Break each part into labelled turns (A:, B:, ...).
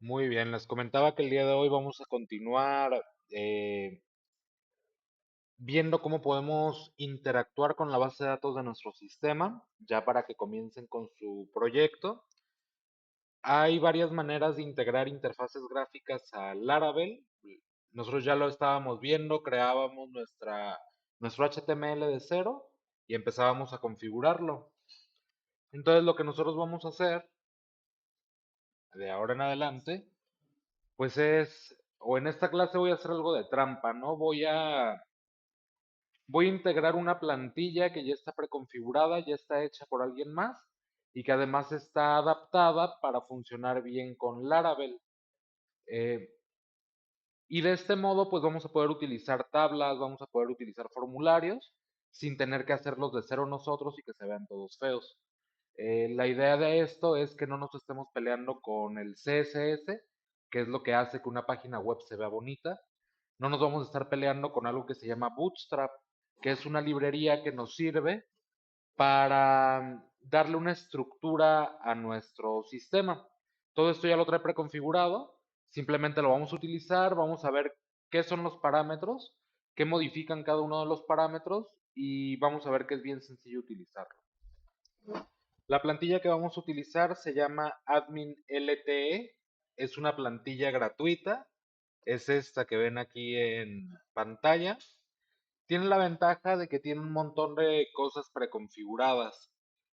A: Muy bien, les comentaba que el día de hoy vamos a continuar eh, viendo cómo podemos interactuar con la base de datos de nuestro sistema, ya para que comiencen con su proyecto. Hay varias maneras de integrar interfaces gráficas a Laravel. Nosotros ya lo estábamos viendo, creábamos nuestro HTML de cero y empezábamos a configurarlo. Entonces lo que nosotros vamos a hacer de ahora en adelante pues o en esta clase voy a hacer algo de trampa, ¿no? Voy a integrar una plantilla que ya está preconfigurada, ya está hecha por alguien más y que además está adaptada para funcionar bien con Laravel. Eh, y de este modo, pues vamos a poder utilizar tablas, vamos a poder utilizar formularios sin tener que hacerlos de cero nosotros y que se vean todos feos. La idea de esto es que no nos estemos peleando con el CSS, que es lo que hace que una página web se vea bonita. No nos vamos a estar peleando con algo que se llama Bootstrap, que es una librería que nos sirve para darle una estructura a nuestro sistema. Todo esto ya lo trae preconfigurado, simplemente lo vamos a utilizar, vamos a ver qué son los parámetros, qué modifican cada uno de los parámetros y vamos a ver que es bien sencillo utilizarlo. La plantilla que vamos a utilizar se llama Admin LTE, es una plantilla gratuita, es esta que ven aquí en pantalla. Tiene la ventaja de que tiene un montón de cosas preconfiguradas.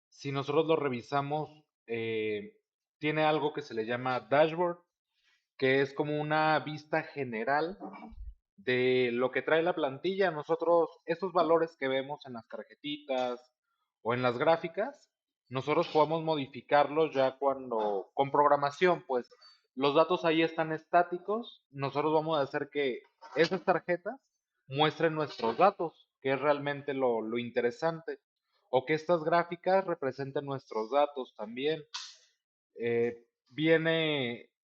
A: Si nosotros lo revisamos, tiene algo que se le llama dashboard, que es como una vista general de lo que trae la plantilla. Nosotros, esos valores que vemos en las tarjetitas o en las gráficas, nosotros podemos modificarlos ya con programación, pues los datos ahí están estáticos. Nosotros vamos a hacer que esas tarjetas muestren nuestros datos, que es realmente lo interesante, o que estas gráficas representen nuestros datos también.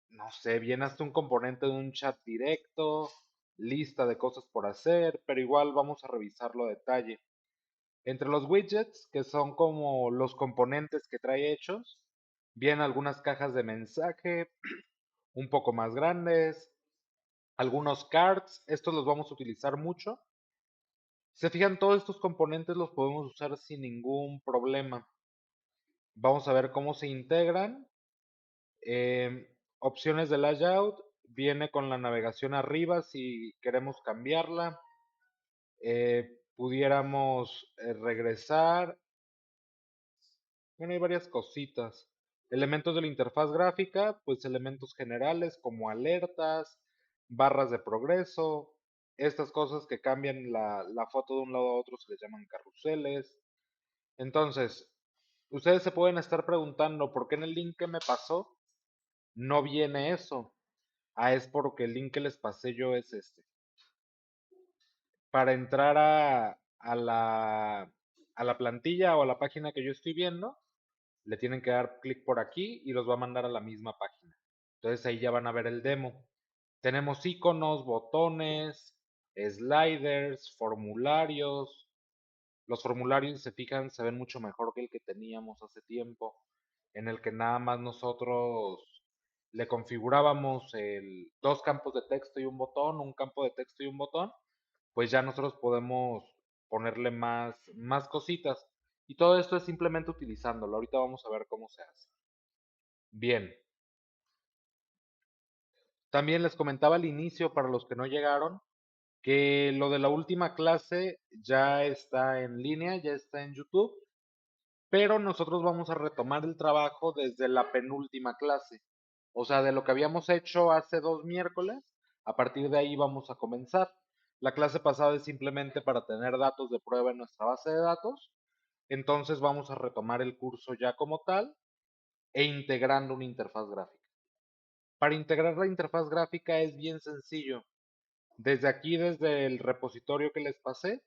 A: No sé, viene hasta un componente de un chat directo, lista de cosas por hacer, pero igual vamos a revisarlo a detalle. Entre los widgets, que son como los componentes que trae hechos, vienen algunas cajas de mensaje un poco más grandes, algunos cards, estos los vamos a utilizar mucho. Se fijan, todos estos componentes los podemos usar sin ningún problema. Vamos a ver cómo se integran. Opciones de layout, viene con la navegación arriba si queremos cambiarla. Pudiéramos regresar. Bueno, hay varias cositas. Elementos de la interfaz gráfica, pues elementos generales como alertas, barras de progreso, estas cosas que cambian la foto de un lado a otro se les llaman carruseles. Entonces, ustedes se pueden estar preguntando por qué en el link que me pasó no viene eso. Ah, es porque el link que les pasé yo es este. Para entrar a la plantilla o a la página que yo estoy viendo, le tienen que dar clic por aquí y los va a mandar a la misma página. Entonces ahí ya van a ver el demo. Tenemos iconos, botones, sliders, formularios. Los formularios, si se fijan, se ven mucho mejor que el que teníamos hace tiempo, en el que nada más nosotros le configurábamos dos campos de texto y un botón, un campo de texto y un botón, pues ya nosotros podemos ponerle más cositas. Y todo esto es simplemente utilizándolo. Ahorita vamos a ver cómo se hace. Bien, también les comentaba al inicio, para los que no llegaron, que lo de la última clase ya está en línea, ya está en YouTube, pero nosotros vamos a retomar el trabajo desde la penúltima clase. O sea, de lo que habíamos hecho hace 2 miércoles, a partir de ahí vamos a comenzar. La clase pasada es simplemente para tener datos de prueba en nuestra base de datos. Entonces vamos a retomar el curso ya como tal e integrando una interfaz gráfica. Para integrar la interfaz gráfica es bien sencillo. Desde aquí, desde el repositorio que les pasé,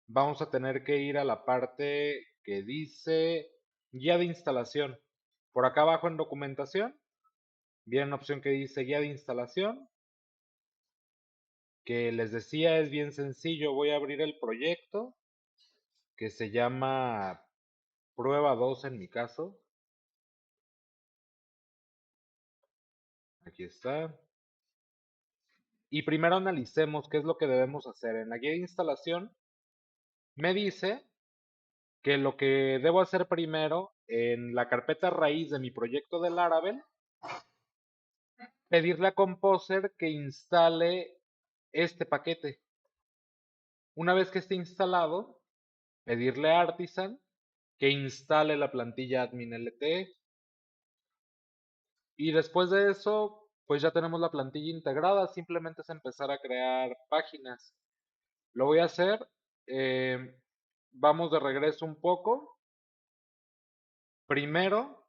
A: vamos a tener que ir a la parte que dice guía de instalación. Por acá abajo en documentación, viene una opción que dice guía de instalación, que les decía es bien sencillo. Voy a abrir el proyecto que se llama prueba 2 en mi caso. Aquí está. Y primero analicemos qué es lo que debemos hacer. En la guía de instalación me dice que lo que debo hacer primero en la carpeta raíz de mi proyecto de Laravel, pedirle a Composer que instale este paquete. Una vez que esté instalado, pedirle a Artisan que instale la plantilla admin LTE. Y después de eso, pues ya tenemos la plantilla integrada, simplemente es empezar a crear páginas. Lo voy a hacer. eh, Vamos de regreso un poco. Primero,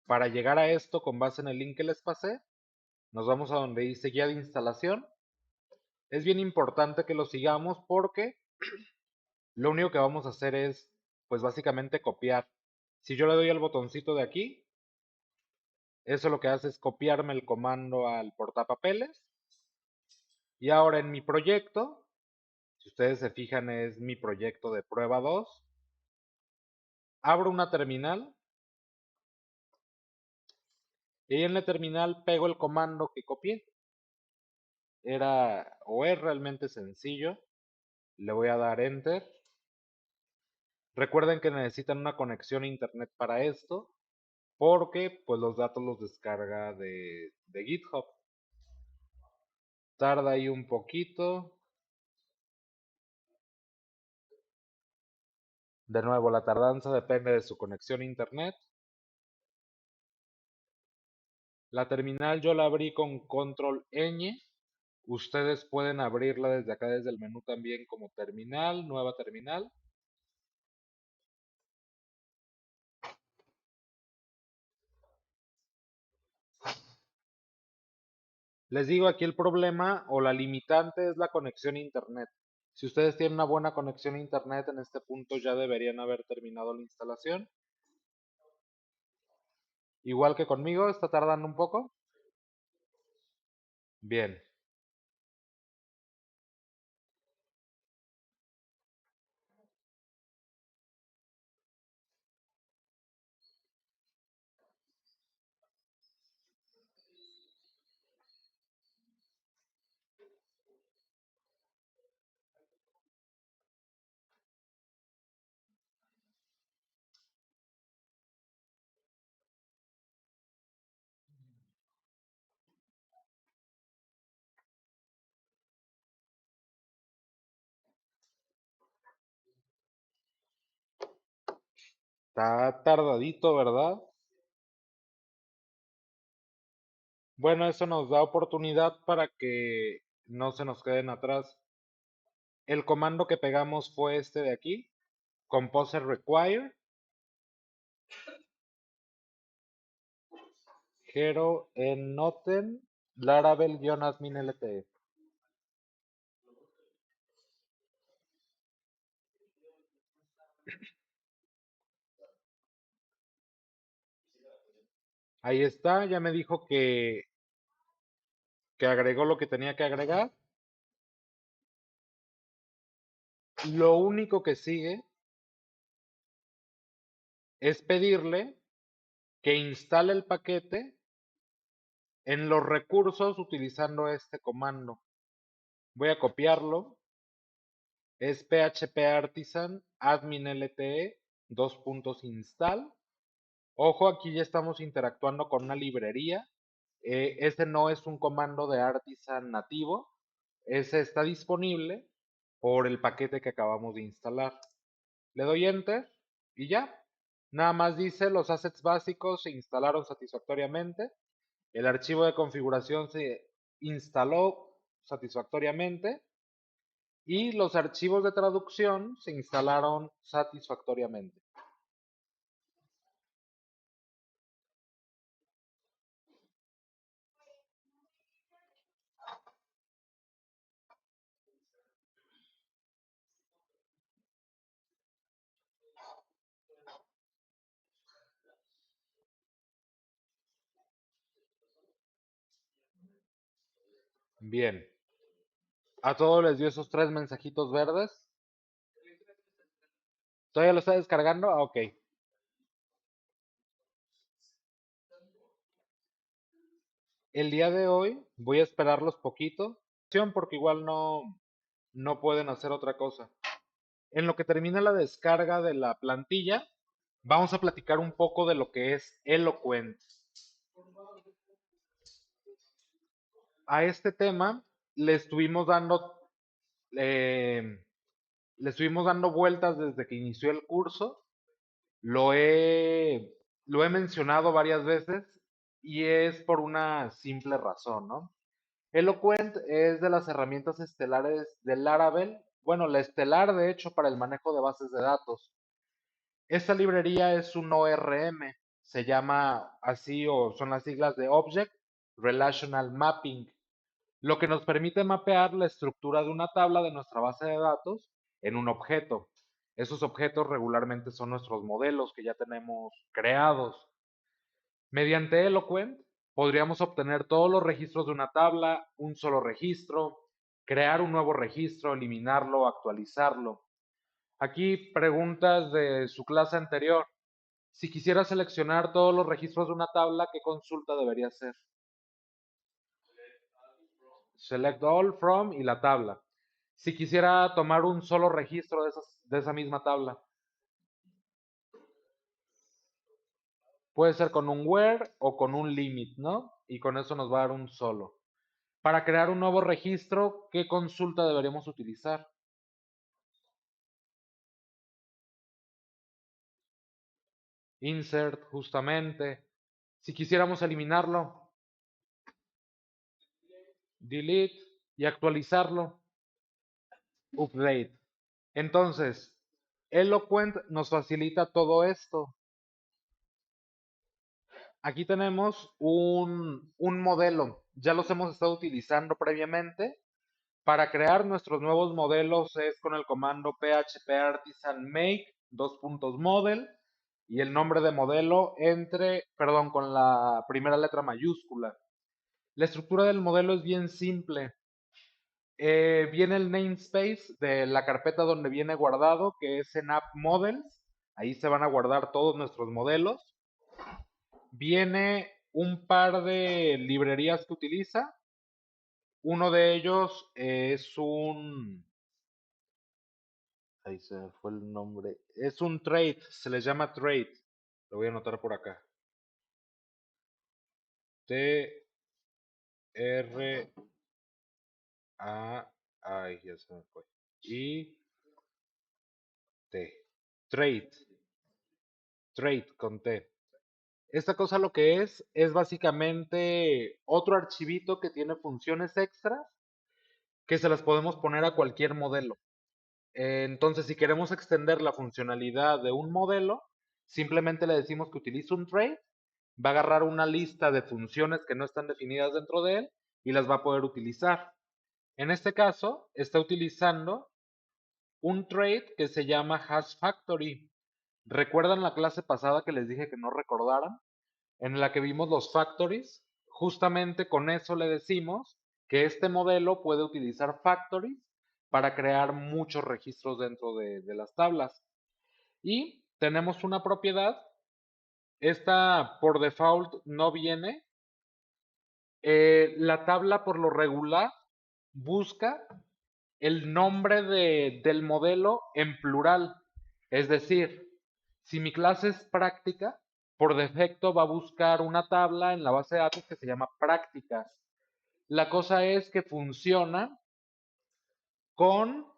A: para llegar a esto con base en el link que les pasé, nos vamos a donde dice guía de instalación. Es bien importante que lo sigamos porque lo único que vamos a hacer es, pues básicamente copiar. Si yo le doy al botoncito de aquí, eso lo que hace es copiarme el comando al portapapeles. Y ahora en mi proyecto, si ustedes se fijan, es mi proyecto de prueba 2. Abro una terminal y en la terminal pego el comando que copié. Era o es realmente sencillo. Le voy a dar enter. Recuerden que necesitan una conexión a internet para esto, porque pues los datos los descarga de GitHub. Tarda ahí un poquito. De nuevo, la tardanza depende de su conexión a internet. La terminal yo la abrí con control ñ. Ustedes pueden abrirla desde acá, desde el menú también como terminal, nueva terminal. Les digo aquí el problema o la limitante es la conexión a internet. Si ustedes tienen una buena conexión a internet en este punto ya deberían haber terminado la instalación. Igual que conmigo, está tardando un poco. Bien, está tardadito, ¿verdad? Bueno, eso nos da oportunidad para que no se nos queden atrás. El comando que pegamos fue este de aquí, composer require, hero en noten, laravel-admin lte. Ahí está, ya me dijo que agregó lo que tenía que agregar. Lo único que sigue es pedirle que instale el paquete en los recursos utilizando este comando. Voy a copiarlo. Es php artisan admin lte dos puntos install. Ojo, aquí ya estamos interactuando con una librería. Este no es un comando de artisan nativo. Ese está disponible por el paquete que acabamos de instalar. Le doy enter y ya. Nada más dice los assets básicos se instalaron satisfactoriamente. El archivo de configuración se instaló satisfactoriamente y los archivos de traducción se instalaron satisfactoriamente. Bien. A todos les dio esos tres mensajitos verdes. ¿Todavía lo está descargando? Ah, ok. El día de hoy voy a esperarlos poquito, porque igual no pueden hacer otra cosa. En lo que termina la descarga de la plantilla, vamos a platicar un poco de lo que es Eloquent. A este tema le estuvimos dando, eh, le estuvimos dando vueltas desde que inició el curso. Lo he, lo he mencionado varias veces y es por una simple razón, ¿no? Eloquent es de las herramientas estelares de Laravel, bueno, la estelar de hecho para el manejo de bases de datos. Esta librería es un ORM, se llama así o son las siglas de Object Relational Mapping, lo que nos permite mapear la estructura de una tabla de nuestra base de datos en un objeto. Esos objetos regularmente son nuestros modelos que ya tenemos creados. Mediante Eloquent podríamos obtener todos los registros de una tabla, un solo registro, crear un nuevo registro, eliminarlo, actualizarlo. Aquí preguntas de su clase anterior. Si quisiera seleccionar todos los registros de una tabla, ¿qué consulta debería hacer? Select all from y la tabla. Si quisiera tomar un solo registro de esa misma tabla, puede ser con un where o con un limit, ¿no? Y con eso nos va a dar un solo. Para crear un nuevo registro, ¿qué consulta deberíamos utilizar? Insert, justamente. Si quisiéramos eliminarlo, delete y actualizarlo, update. Entonces, Eloquent nos facilita todo esto. Aquí tenemos un modelo. Ya los hemos estado utilizando previamente. Para crear nuestros nuevos modelos es con el comando php artisan make model y el nombre de modelo perdón, con la primera letra mayúscula. La estructura del modelo es bien simple. Viene el namespace de la carpeta donde viene guardado, que es en app models. Ahí se van a guardar todos nuestros modelos. Viene un par de librerías que utiliza. Uno de ellos es ahí se me fue el nombre. Es un trait, se les llama trait. Lo voy a anotar por acá. Ay, ya se me fue. Y T. Trait. Trait con T. Esta cosa lo que es básicamente otro archivito que tiene funciones extras que se las podemos poner a cualquier modelo. Entonces, si queremos extender la funcionalidad de un modelo, simplemente le decimos que utilice un trait, va a agarrar una lista de funciones que no están definidas dentro de él y las va a poder utilizar. En este caso, está utilizando un trait que se llama hashFactory. ¿Recuerdan la clase pasada que les dije que no recordaran? En la que vimos los factories. Justamente con eso le decimos que este modelo puede utilizar factories para crear muchos registros dentro de las tablas. Y tenemos una propiedad. Esta por default no viene. La tabla por lo regular busca el nombre del modelo en plural. Es decir, si mi clase es práctica, por defecto va a buscar una tabla en la base de datos que se llama prácticas. La cosa es que funciona con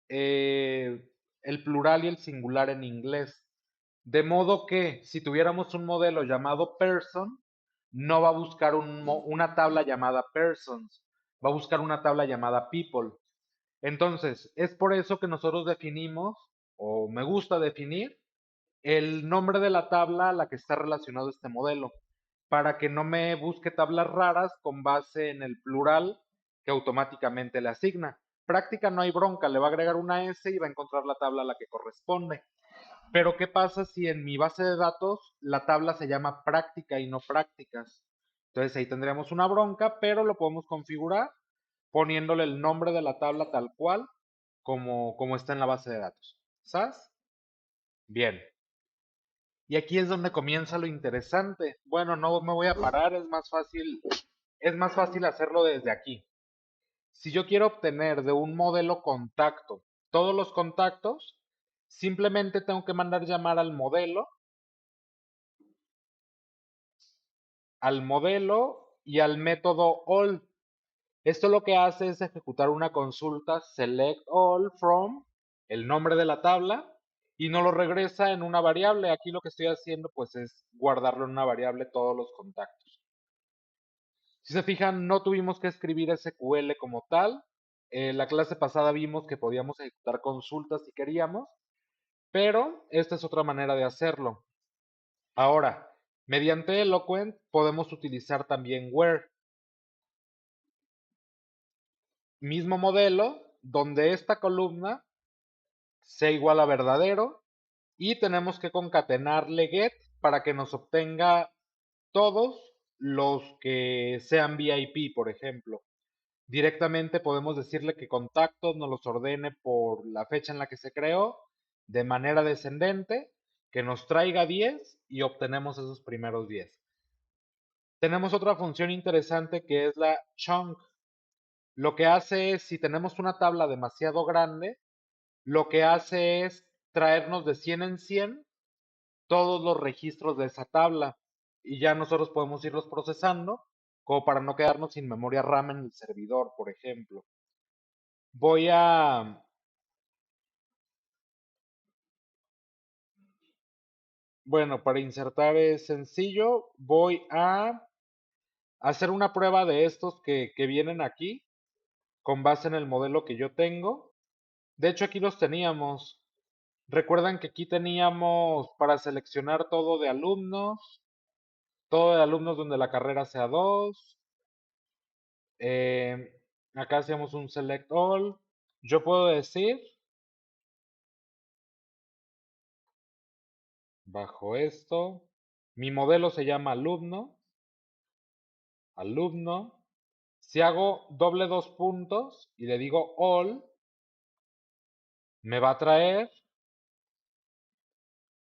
A: eh, el plural y el singular en inglés. De modo que si tuviéramos un modelo llamado person, no va a buscar una tabla llamada persons, va a buscar una tabla llamada people. Entonces, es por eso que nosotros definimos, o me gusta definir, el nombre de la tabla a la que está relacionado este modelo, para que no me busque tablas raras con base en el plural que automáticamente le asigna. Práctica no hay bronca, le va a agregar una S y va a encontrar la tabla a la que corresponde. Pero ¿qué pasa si en mi base de datos la tabla se llama práctica y no prácticas? Entonces ahí tendríamos una bronca, pero lo podemos configurar poniéndole el nombre de la tabla tal cual como está en la base de datos. ¿Sabes? Bien. Y aquí es donde comienza lo interesante. Bueno, no me voy a parar, es más fácil hacerlo desde aquí. Si yo quiero obtener de un modelo contacto todos los contactos, simplemente tengo que mandar llamar al modelo y al método all. Esto lo que hace es ejecutar una consulta select all from el nombre de la tabla y nos lo regresa en una variable. Aquí lo que estoy haciendo pues es guardarlo en una variable todos los contactos. Si se fijan, no tuvimos que escribir SQL como tal. La clase pasada vimos que podíamos ejecutar consultas si queríamos, pero esta es otra manera de hacerlo. Ahora, mediante Eloquent podemos utilizar también where. Mismo modelo, donde esta columna sea igual a verdadero y tenemos que concatenarle get para que nos obtenga todos los que sean VIP, por ejemplo. Directamente podemos decirle que contactos nos los ordene por la fecha en la que se creó, de manera descendente, que nos traiga 10 y obtenemos esos primeros 10. Tenemos otra función interesante que es la chunk. Lo que hace es, si tenemos una tabla demasiado grande, lo que hace es traernos de 100 en 100 todos los registros de esa tabla y ya nosotros podemos irlos procesando como para no quedarnos sin memoria RAM en el servidor, por ejemplo. Voy a, bueno, para insertar es sencillo, voy a hacer una prueba de estos que vienen aquí con base en el modelo que yo tengo. De hecho, aquí los teníamos. Recuerdan que aquí teníamos para seleccionar todo de alumnos donde la carrera sea 2. eh, Acá hacemos un select all. Yo puedo decir, bajo esto, mi modelo se llama alumno. Si hago doble dos puntos y le digo all, me va a traer,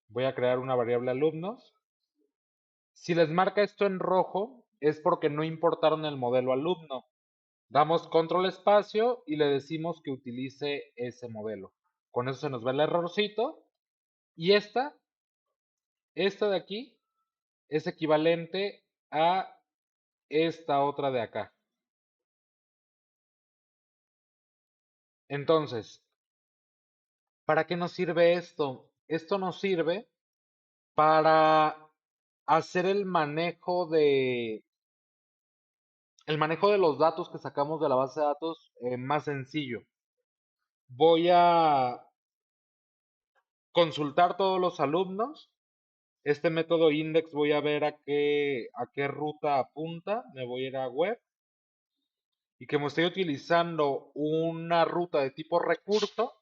A: voy a crear una variable alumnos. Si les marca esto en rojo, es porque no importaron el modelo alumno. Damos control espacio y le decimos que utilice ese modelo. Con eso se nos va el errorcito. Y esta de aquí, es equivalente a esta otra de acá. Entonces, ¿para qué nos sirve esto? Esto nos sirve para hacer el manejo de los datos que sacamos de la base de datos más sencillo. Voy a consultar todos los alumnos. Este método index voy a ver a qué ruta apunta. Me voy a ir a web. Y como estoy utilizando una ruta de tipo recurso,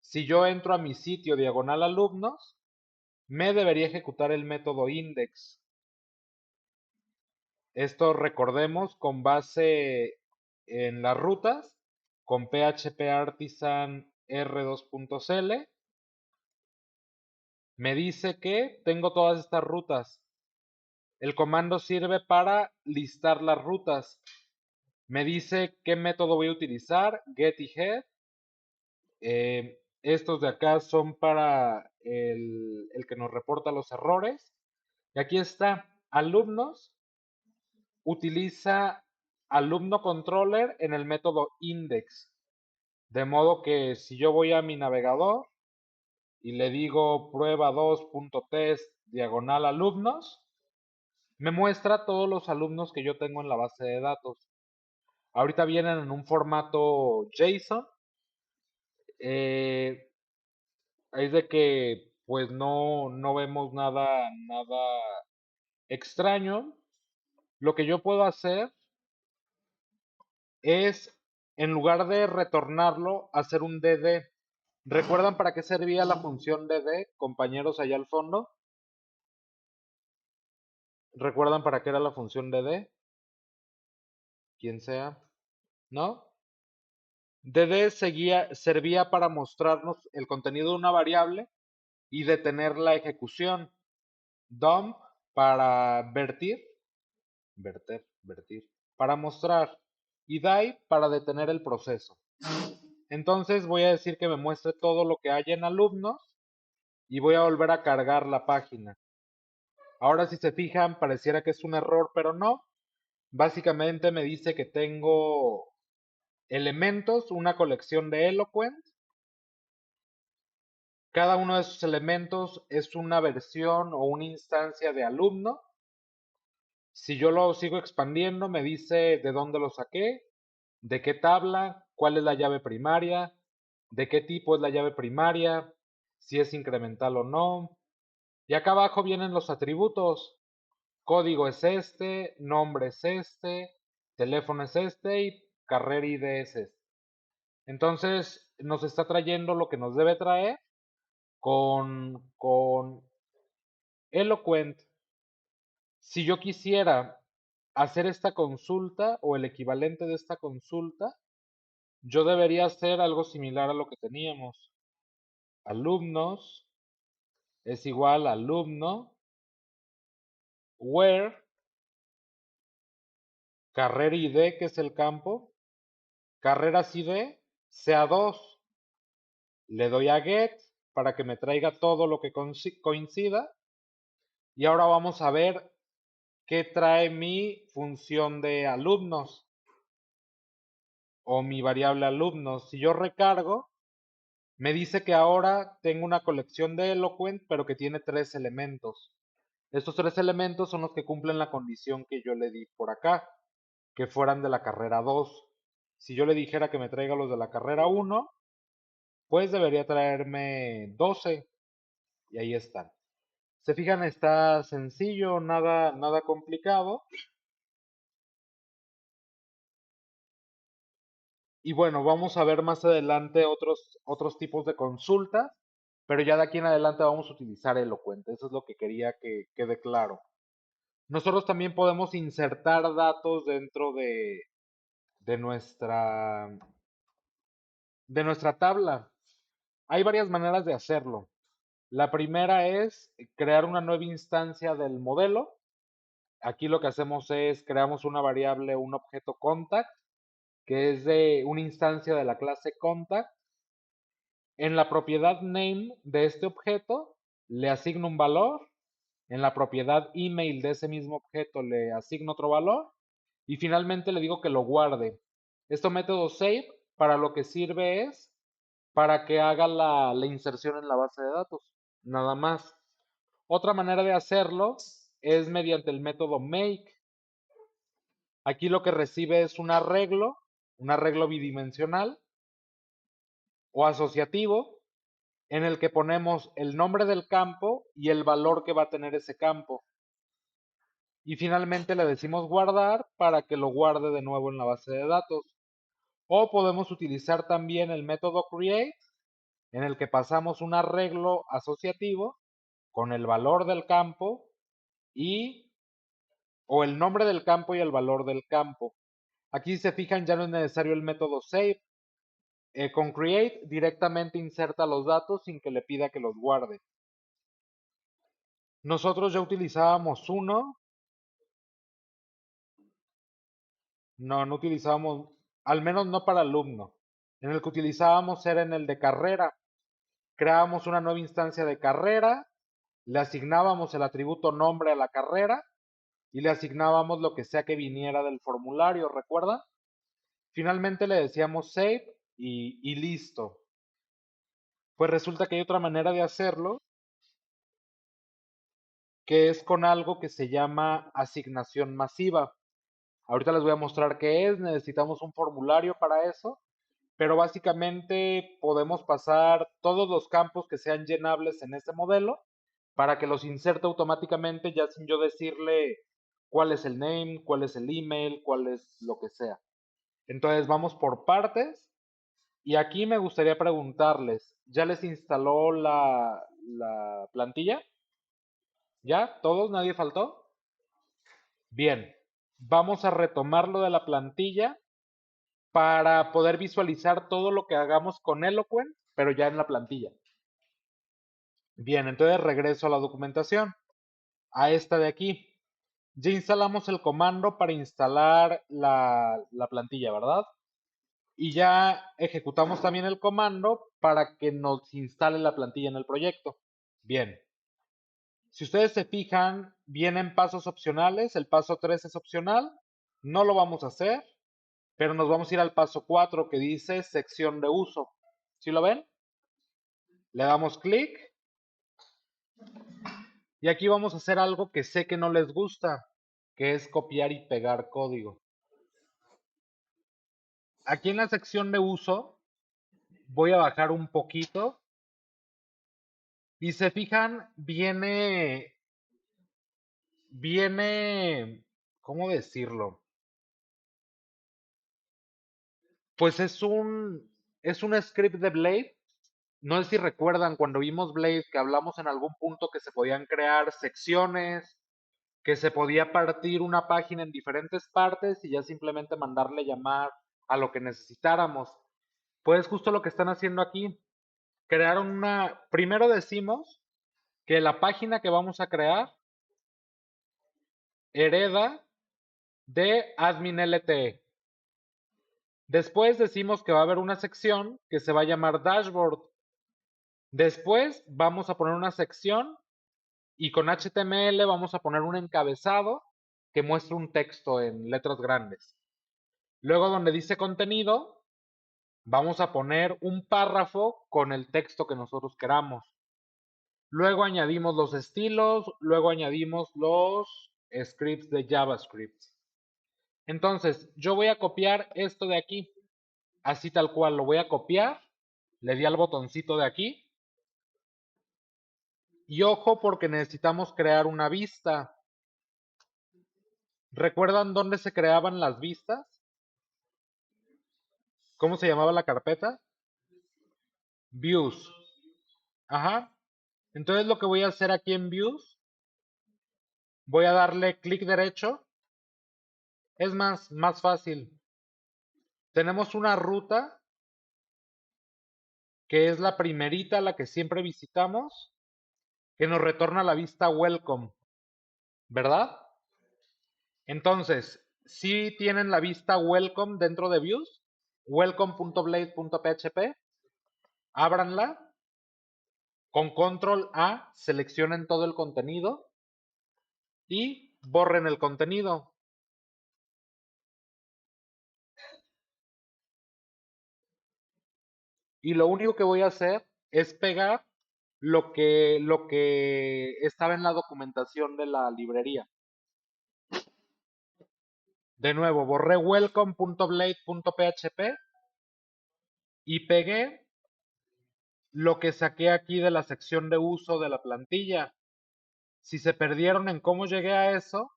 A: si yo entro a mi sitio diagonal alumnos, me debería ejecutar el método index. Esto recordemos con base en las rutas, con PHP Artisan R2.cl. Me dice que tengo todas estas rutas. El comando sirve para listar las rutas. Me dice qué método voy a utilizar, get y head. Estos de acá son para el que nos reporta los errores. Y aquí está, alumnos, utiliza alumno controller en el método index. De modo que si yo voy a mi navegador y le digo prueba 2.test diagonal alumnos, me muestra todos los alumnos que yo tengo en la base de datos. Ahorita vienen en un formato JSON. Eh, es de que pues no vemos nada extraño. Lo que yo puedo hacer es, en lugar de retornarlo, hacer un dd. ¿Recuerdan para qué servía la función dd, compañeros allá al fondo? ¿Recuerdan para qué era la función dd? Quien sea, ¿no? dd servía para mostrarnos el contenido de una variable y detener la ejecución. dump para vertir, para mostrar, y die para detener el proceso. Entonces voy a decir que me muestre todo lo que haya en alumnos y voy a volver a cargar la página. Ahora si se fijan, pareciera que es un error, pero no. Básicamente me dice que tengo elementos, una colección de Eloquent. Cada uno de esos elementos es una versión o una instancia de alumno. Si yo lo sigo expandiendo, me dice de dónde lo saqué, de qué tabla, cuál es la llave primaria, de qué tipo es la llave primaria, si es incremental o no. Y acá abajo vienen los atributos. Código es este, nombre es este, teléfono es este y carrera ID es este. Entonces nos está trayendo lo que nos debe traer con Eloquent. Si yo quisiera hacer esta consulta o el equivalente de esta consulta, yo debería hacer algo similar a lo que teníamos. Alumnos es igual a alumno, where, carrera ID, que es el campo, carreras ID, sea 2. Le doy a get para que me traiga todo lo que coincida. Y ahora vamos a ver qué trae mi función de alumnos o mi variable alumnos. Si yo recargo, me dice que ahora tengo una colección de Eloquent, pero que tiene 3 elementos. Estos 3 elementos son los que cumplen la condición que yo le di por acá, que fueran de la carrera 2. Si yo le dijera que me traiga los de la carrera 1, pues debería traerme 12. Y ahí están. Se fijan, está sencillo, nada complicado. Y bueno, vamos a ver más adelante otros tipos de consultas, pero ya de aquí en adelante vamos a utilizar Eloquent. Eso es lo que quería que quede claro. Nosotros también podemos insertar datos dentro de nuestra, de nuestra tabla. Hay varias maneras de hacerlo. La primera es crear una nueva instancia del modelo. Aquí lo que hacemos es creamos una variable, un objeto contact, que es de una instancia de la clase contact. En la propiedad name de este objeto le asigno un valor. En la propiedad email de ese mismo objeto le asigno otro valor. Y finalmente le digo que lo guarde. Este método save para lo que sirve es para que haga la inserción en la base de datos. Nada más. Otra manera de hacerlo es mediante el método make. Aquí lo que recibe es un arreglo bidimensional o asociativo, en el que ponemos el nombre del campo y el valor que va a tener ese campo. Y finalmente le decimos guardar para que lo guarde de nuevo en la base de datos. O podemos utilizar también el método create, en el que pasamos un arreglo asociativo con el valor del campo y o el nombre del campo y el valor del campo. Aquí si se fijan, ya no es necesario el método save. Con create directamente inserta los datos sin que le pida que los guarde. Nosotros ya utilizábamos uno, no utilizábamos, al menos no para alumno. En el que utilizábamos era en el de carrera. Creábamos una nueva instancia de carrera, le asignábamos el atributo nombre a la carrera y le asignábamos lo que sea que viniera del formulario, ¿recuerda? Finalmente le decíamos save y listo. Pues resulta que hay otra manera de hacerlo, que es con algo que se llama asignación masiva. Ahorita les voy a mostrar qué es, necesitamos un formulario para eso, pero básicamente podemos pasar todos los campos que sean llenables en este modelo para que los inserte automáticamente ya sin yo decirle cuál es el name, cuál es el email, cuál es lo que sea. Entonces vamos por partes y aquí me gustaría preguntarles, ¿ya les instaló la plantilla? ¿Ya? ¿Todos? ¿Nadie faltó? Bien, vamos a retomar lo de la plantilla para poder visualizar todo lo que hagamos con Eloquent, pero ya en la plantilla. Bien, entonces regreso a la documentación. a esta de aquí. Ya instalamos el comando para instalar la plantilla, ¿verdad? Y ya ejecutamos también el comando para que nos instale la plantilla en el proyecto. Bien. Si ustedes se fijan, vienen pasos opcionales. El paso 3 es opcional. No lo vamos a hacer, pero nos vamos a ir al paso 4 que dice sección de uso. ¿Sí lo ven? Le damos clic y aquí vamos a hacer algo que sé que no les gusta, que es copiar y pegar código. Aquí en la sección de uso voy a bajar un poquito y se fijan, viene, ¿cómo decirlo? Pues es un script de Blade. No sé si recuerdan cuando vimos Blade que hablamos en algún punto que se podían crear secciones, que se podía partir una página en diferentes partes y ya simplemente mandarle llamar a lo que necesitáramos. Pues justo lo que están haciendo aquí. Crearon primero decimos que la página que vamos a crear hereda de admin LTE. Después decimos que va a haber una sección que se va a llamar dashboard. Después vamos a poner una sección y con HTML vamos a poner un encabezado que muestre un texto en letras grandes. Luego donde dice contenido, vamos a poner un párrafo con el texto que nosotros queramos. Luego añadimos los estilos, luego añadimos los scripts de JavaScript. Entonces, yo voy a copiar esto de aquí, así tal cual, lo voy a copiar, le di al botoncito de aquí, y ojo porque necesitamos crear una vista. ¿Recuerdan dónde se creaban las vistas? ¿Cómo se llamaba la carpeta? Views. Ajá. Entonces lo que voy a hacer aquí en Views, voy a darle clic derecho. Es más fácil. Tenemos una ruta que es la primerita, la que siempre visitamos, que nos retorna la vista welcome, ¿verdad? Entonces, si tienen la vista welcome dentro de views, welcome.blade.php, ábranla, con control A seleccionen todo el contenido y borren el contenido. Y lo único que voy a hacer es pegar lo que estaba en la documentación de la librería. De nuevo, borré welcome.blade.php y pegué lo que saqué aquí de la sección de uso de la plantilla. Si se perdieron en cómo llegué a eso,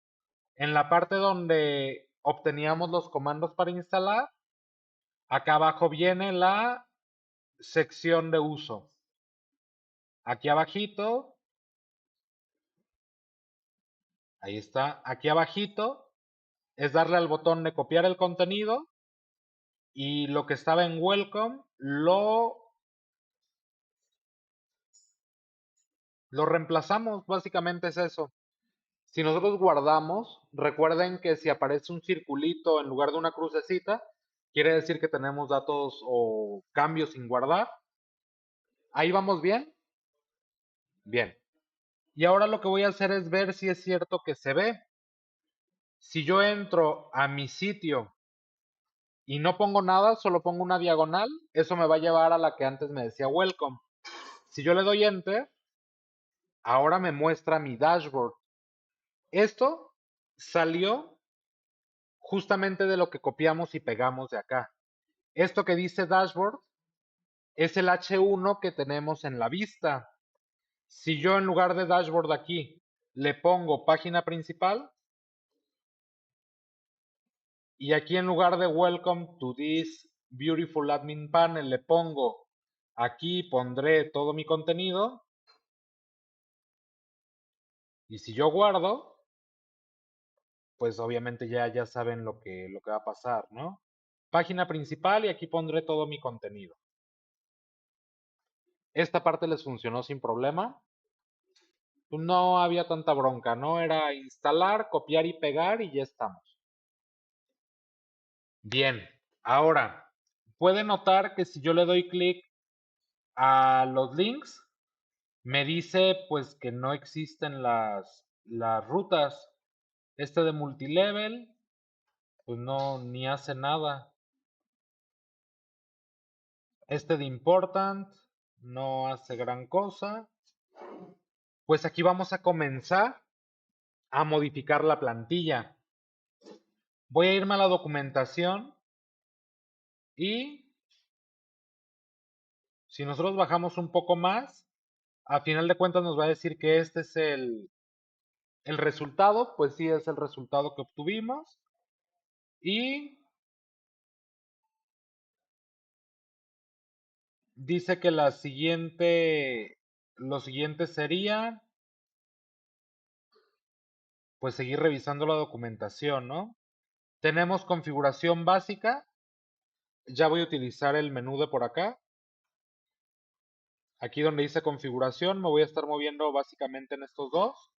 A: en la parte donde obteníamos los comandos para instalar, acá abajo viene la sección de uso. Aquí abajito, ahí está, aquí abajito es darle al botón de copiar el contenido y lo que estaba en welcome lo reemplazamos, básicamente es eso. Si nosotros guardamos, recuerden que si aparece un circulito en lugar de una crucecita, quiere decir que tenemos datos o cambios sin guardar. ¿Ahí vamos bien? Bien. Y ahora lo que voy a hacer es ver si es cierto que se ve. Si yo entro a mi sitio y no pongo nada, solo pongo una diagonal, eso me va a llevar a la que antes me decía welcome. Si yo le doy enter, ahora me muestra mi dashboard. Esto salió justamente de lo que copiamos y pegamos de acá. Esto que dice dashboard es el H1 que tenemos en la vista. Si yo en lugar de dashboard aquí le pongo página principal y aquí en lugar de welcome to this beautiful admin panel le pongo aquí pondré todo mi contenido y si yo guardo, pues obviamente ya saben lo que va a pasar, ¿no? Página principal y aquí pondré todo mi contenido. Esta parte les funcionó sin problema. no había tanta bronca, ¿no? Era instalar, copiar y pegar y ya estamos. Bien, ahora, puede notar que si yo le doy clic a los links, me dice pues que no existen las rutas. Este de multilevel, pues no, ni hace nada. Este de important, no hace gran cosa. Pues aquí vamos a comenzar a modificar la plantilla. Voy a irme a la documentación y si nosotros bajamos un poco más, a final de cuentas nos va a decir que este es el resultado, pues sí es el resultado que obtuvimos. Y dice que lo siguiente sería, pues seguir revisando la documentación, ¿no? Tenemos configuración básica. Ya voy a utilizar el menú de por acá. Aquí donde dice configuración, me voy a estar moviendo básicamente en estos dos.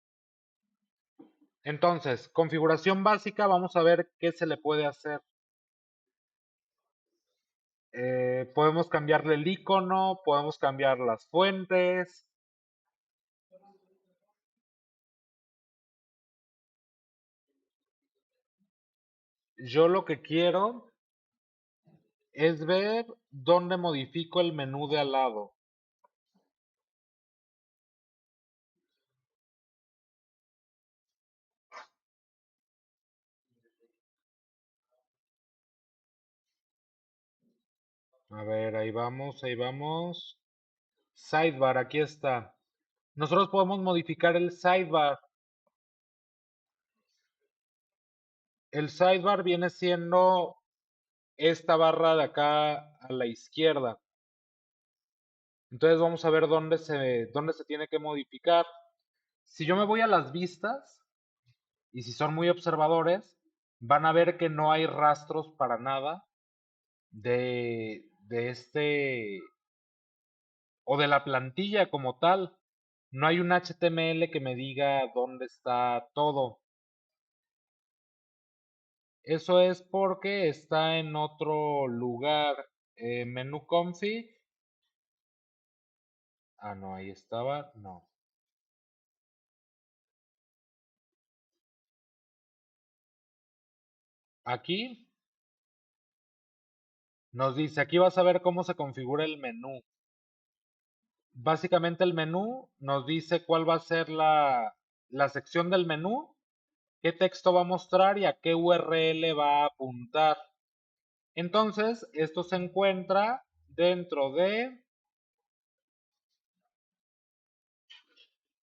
A: Entonces, configuración básica, vamos a ver qué se le puede hacer. Podemos cambiarle el icono, podemos cambiar las fuentes. Yo lo que quiero es ver dónde modifico el menú de al lado. A ver, ahí vamos, ahí vamos. Sidebar, aquí está. Nosotros podemos modificar el sidebar. El sidebar viene siendo esta barra de acá a la izquierda. Entonces vamos a ver dónde se tiene que modificar. Si yo me voy a las vistas, y si son muy observadores, van a ver que no hay rastros para nada de o de la plantilla como tal. No hay un HTML que me diga dónde está todo. Eso es porque está en otro lugar. Menú config. Ah, no, ahí estaba. No. Aquí nos dice, aquí vas a ver cómo se configura el menú. Básicamente el menú nos dice cuál va a ser la sección del menú, qué texto va a mostrar y a qué URL va a apuntar. Entonces, esto se encuentra dentro de...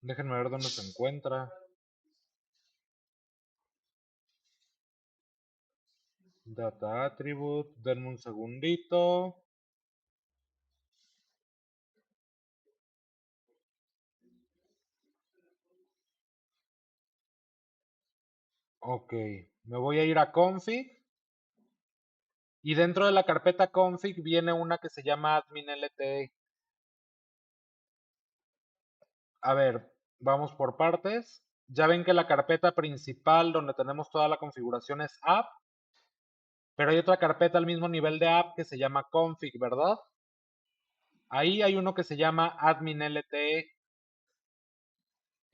A: Déjenme ver dónde se encuentra. Data attribute, denme un segundito. Ok, me voy a ir a config y dentro de la carpeta config viene una que se llama admin LTE. A ver, vamos por partes. Ya ven que la carpeta principal donde tenemos toda la configuración es app, pero hay otra carpeta al mismo nivel de app que se llama config, ¿verdad? Ahí hay uno que se llama admin LTE.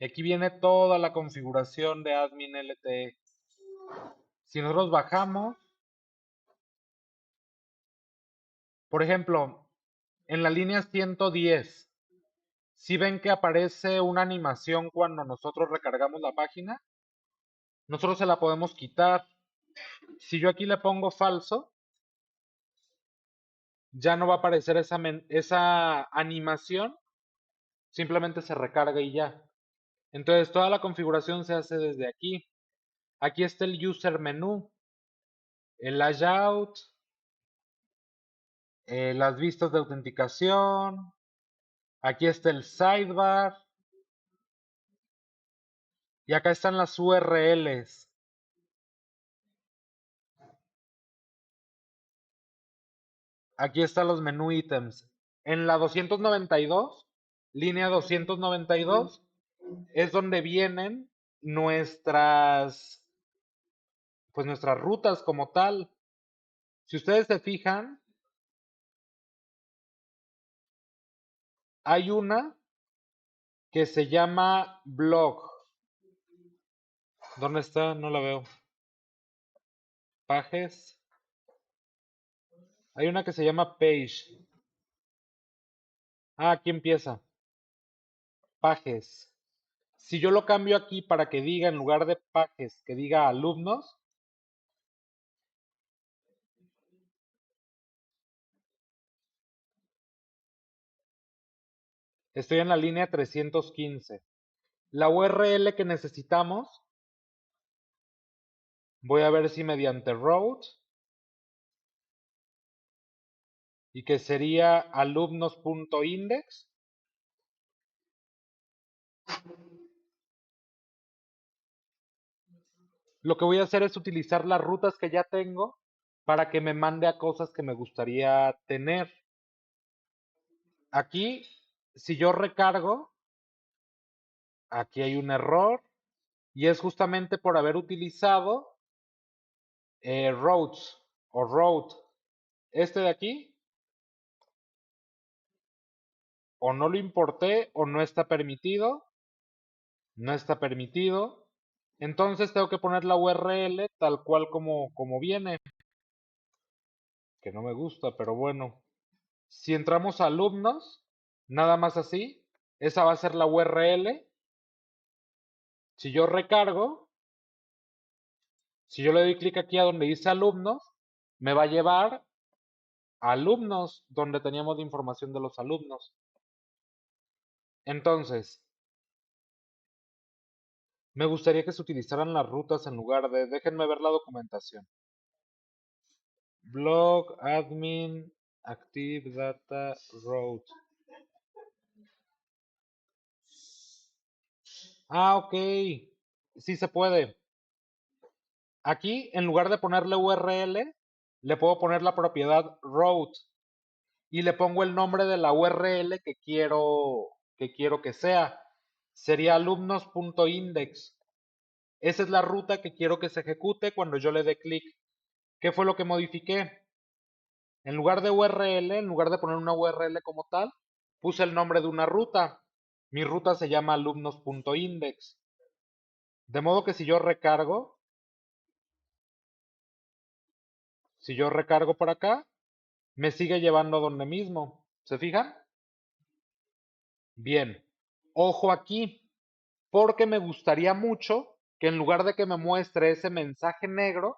A: Aquí viene toda la configuración de admin LTE. Si nosotros bajamos, por ejemplo, en la línea 110, si ven que aparece una animación cuando nosotros recargamos la página, nosotros se la podemos quitar. Si yo aquí le pongo falso, ya no va a aparecer esa animación, simplemente se recarga y ya. Entonces toda la configuración se hace desde aquí. Aquí está el user menú, el layout, las vistas de autenticación, aquí está el sidebar y acá están las URLs. Aquí están los menú ítems. En la 292, línea 292, es donde vienen nuestras, pues nuestras rutas como tal. Si ustedes se fijan, hay una que se llama blog. ¿Dónde está? No la veo. Pages. Hay una que se llama page. Ah, aquí empieza. Pages. Si yo lo cambio aquí para que diga, en lugar de pages, que diga alumnos, estoy en la línea 315. La URL que necesitamos, voy a ver si mediante route, y que sería alumnos.index. Lo que voy a hacer es utilizar las rutas que ya tengo para que me mande a cosas que me gustaría tener. Aquí, si yo recargo, aquí hay un error y es justamente por haber utilizado routes o route. Este de aquí, o no lo importé o no está permitido, no está permitido. Entonces tengo que poner la URL tal cual como viene, que no me gusta, pero bueno. Si entramos a alumnos, nada más así, esa va a ser la URL. Si yo recargo, si yo le doy clic aquí a donde dice alumnos, me va a llevar a alumnos, donde teníamos la información de los alumnos. Entonces, me gustaría que se utilizaran las rutas en lugar de, déjenme ver la documentación. Blog, admin, active data, route. Ah, ok. Sí se puede. Aquí, en lugar de ponerle URL, le puedo poner la propiedad route y le pongo el nombre de la URL que quiero que sea. Sería alumnos.index. Esa es la ruta que quiero que se ejecute cuando yo le dé clic. ¿Qué fue lo que modifiqué? En lugar de URL, en lugar de poner una URL como tal, puse el nombre de una ruta. Mi ruta se llama alumnos.index. De modo que si yo recargo por acá, me sigue llevando a donde mismo. ¿Se fijan? Bien. Ojo aquí, porque me gustaría mucho que en lugar de que me muestre ese mensaje negro,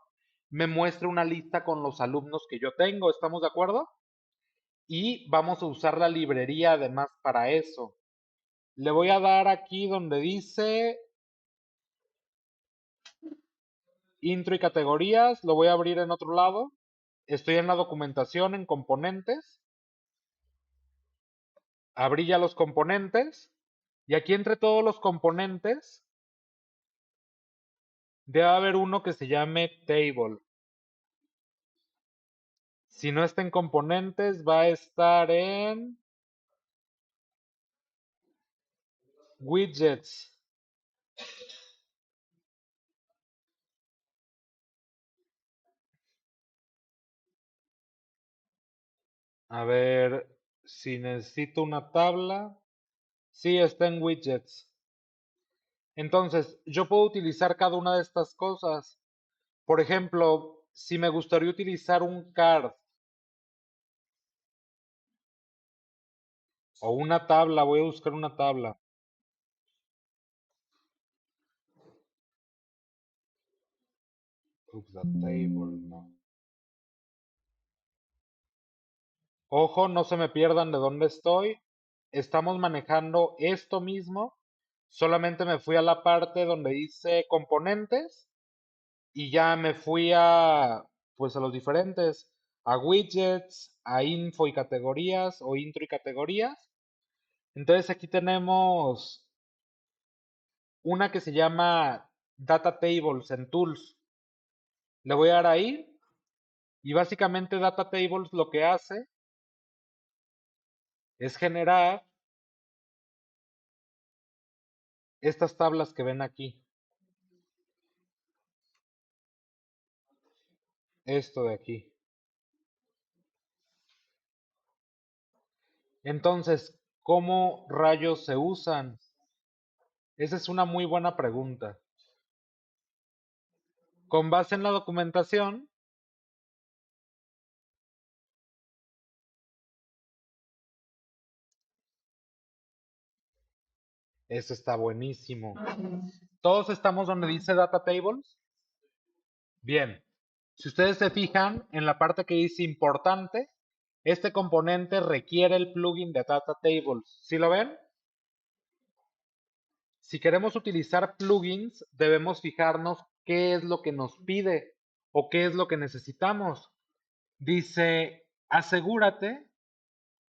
A: me muestre una lista con los alumnos que yo tengo. ¿Estamos de acuerdo? Y vamos a usar la librería además para eso. Le voy a dar aquí donde dice intro y categorías. Lo voy a abrir en otro lado. Estoy en la documentación en componentes. Abrí ya los componentes. Y aquí entre todos los componentes debe haber uno que se llame table. Si no está en componentes, va a estar en widgets. A ver si necesito una tabla. Sí, está en widgets. Entonces, yo puedo utilizar cada una de estas cosas. Por ejemplo, si me gustaría utilizar un card o una tabla, voy a buscar una tabla. Oops, that table, no. Ojo, no se me pierdan de dónde estoy. Estamos manejando esto mismo. Solamente me fui a la parte donde dice componentes y ya me fui pues a los diferentes, a widgets, a info y categorías o intro y categorías. Entonces aquí tenemos una que se llama Data Tables en Tools. Le voy a dar ahí y básicamente Data Tables lo que hace es generar estas tablas que ven aquí, esto de aquí. Entonces, ¿cómo rayos se usan? Esa es una muy buena pregunta. Con base en la documentación, eso está buenísimo. ¿Todos estamos donde dice Data Tables? Bien. Si ustedes se fijan en la parte que dice importante, este componente requiere el plugin de Data Tables. ¿Sí lo ven? Si queremos utilizar plugins, debemos fijarnos qué es lo que nos pide o qué es lo que necesitamos. Dice, asegúrate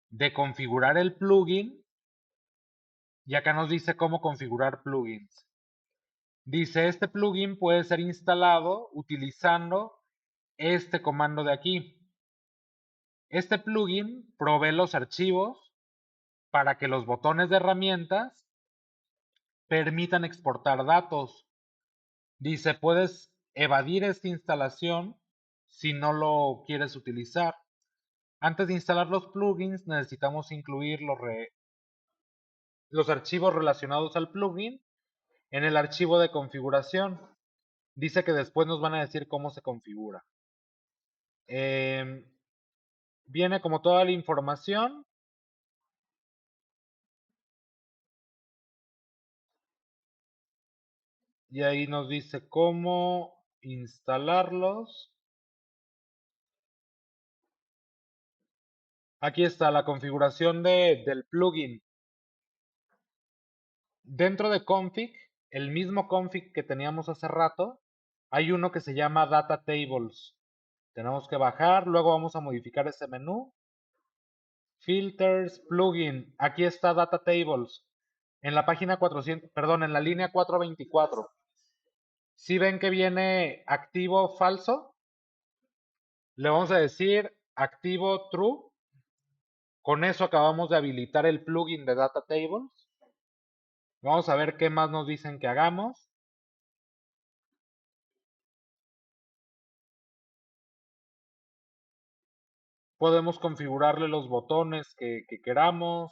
A: de configurar el plugin y acá nos dice cómo configurar plugins. Dice, este plugin puede ser instalado utilizando este comando de aquí. Este plugin provee los archivos para que los botones de herramientas permitan exportar datos. Dice, puedes evadir esta instalación si no lo quieres utilizar. Antes de instalar los plugins, necesitamos incluir los archivos relacionados al plugin en el archivo de configuración. Dice que después nos van a decir cómo se configura. Viene como toda la información. Y ahí nos dice cómo instalarlos. Aquí está la configuración del plugin. Dentro de config, el mismo config que teníamos hace rato, hay uno que se llama Data Tables. Tenemos que bajar, luego vamos a modificar ese menú. Filters, plugin. Aquí está Data Tables. En la página 400, perdón, en la línea 424. Si ven que viene activo falso, le vamos a decir activo true. Con eso acabamos de habilitar el plugin de Data Tables. Vamos a ver qué más nos dicen que hagamos. Podemos configurarle los botones que queramos.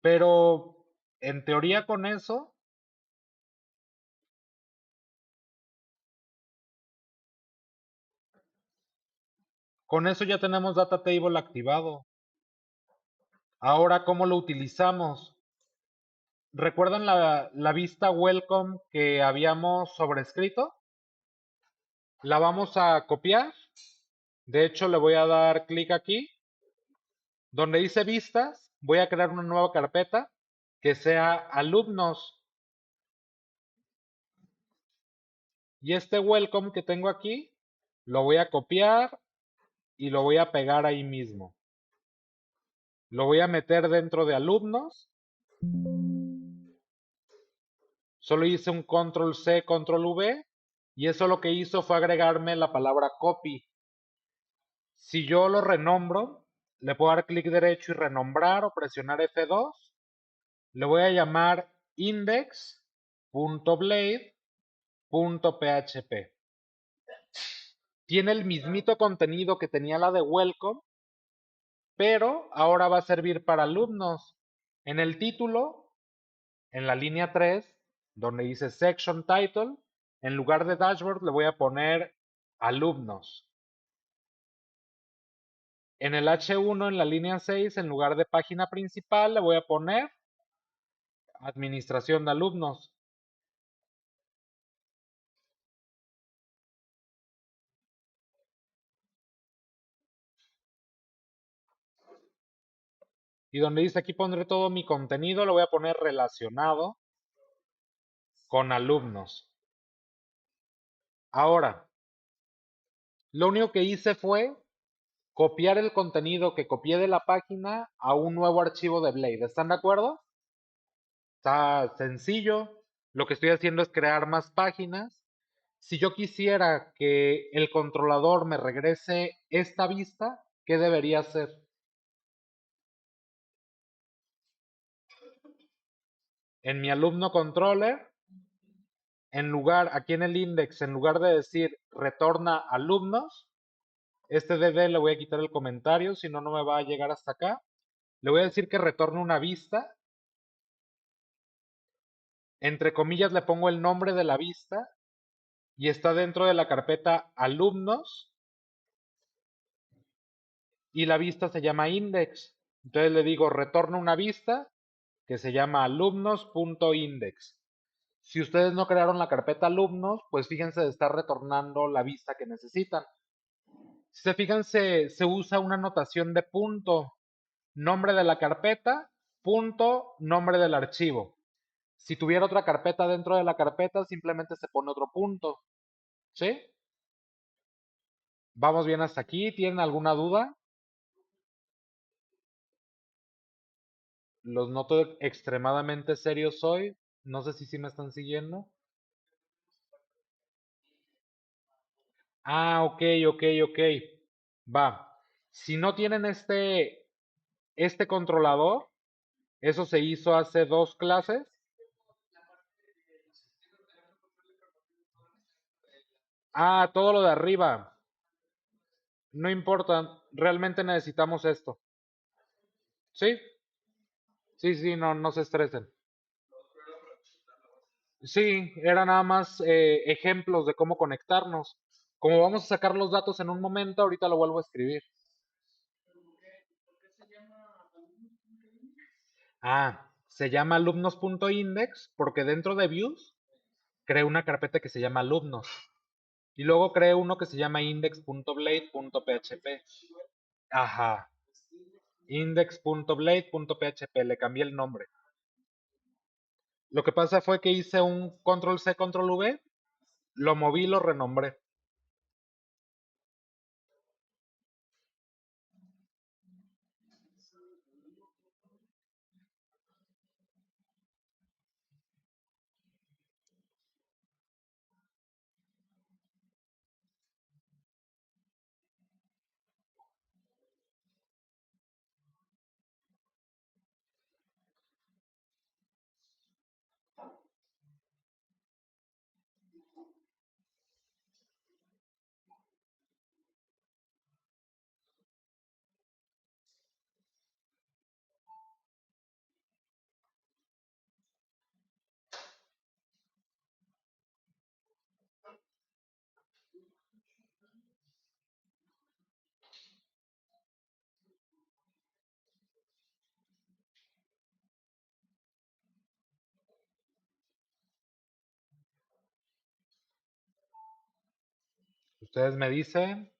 A: Pero en teoría con eso ya tenemos Data Table activado. Ahora, ¿cómo lo utilizamos? ¿Recuerdan la vista welcome que habíamos sobrescrito? La vamos a copiar. De hecho, le voy a dar clic aquí. Donde dice vistas, voy a crear una nueva carpeta que sea alumnos. Y este welcome que tengo aquí, lo voy a copiar y lo voy a pegar ahí mismo. Lo voy a meter dentro de alumnos. Solo hice un control C, control V. Y eso lo que hizo fue agregarme la palabra copy. Si yo lo renombro, le puedo dar clic derecho y renombrar o presionar F2. Le voy a llamar index.blade.php. Tiene el mismito contenido que tenía la de welcome, pero ahora va a servir para alumnos. En el título, en la línea 3, donde dice section title, en lugar de dashboard le voy a poner alumnos. En el H1, en la línea 6, en lugar de página principal, le voy a poner administración de alumnos. Y donde dice aquí pondré todo mi contenido, lo voy a poner relacionado con alumnos. Ahora, lo único que hice fue copiar el contenido que copié de la página a un nuevo archivo de Blade. ¿Están de acuerdo? Está sencillo. Lo que estoy haciendo es crear más páginas. Si yo quisiera que el controlador me regrese esta vista, ¿qué debería hacer? En mi alumno controller, en lugar, aquí en el index, en lugar de decir retorna alumnos, este DD le voy a quitar el comentario, si no, no me va a llegar hasta acá. Le voy a decir que retorne una vista. Entre comillas le pongo el nombre de la vista y está dentro de la carpeta alumnos y la vista se llama index. Entonces le digo retorna una vista que se llama alumnos.index. Si ustedes no crearon la carpeta alumnos, pues fíjense de estar retornando la vista que necesitan. Si se fijan, se usa una notación de punto, nombre de la carpeta, punto, nombre del archivo. Si tuviera otra carpeta dentro de la carpeta, simplemente se pone otro punto. ¿Sí? ¿Vamos bien hasta aquí? ¿Tienen alguna duda? Los noto extremadamente serios hoy. No sé si sí me están siguiendo. Ah, ok, ok, ok. Va. Si no tienen este controlador, eso se hizo hace dos clases. Ah, todo lo de arriba. No importa, realmente necesitamos esto. ¿Sí? Sí, sí, no, no se estresen. Sí, era nada más ejemplos de cómo conectarnos. Como vamos a sacar los datos en un momento, ahorita lo vuelvo a escribir. Ah, se llama alumnos.index porque dentro de views creé una carpeta que se llama alumnos. Y luego creé uno que se llama index.blade.php. Ajá. Index.blade.php. Le cambié el nombre. Lo que pasa fue que hice un control C, control V, lo moví y lo renombré. Ustedes me dicen,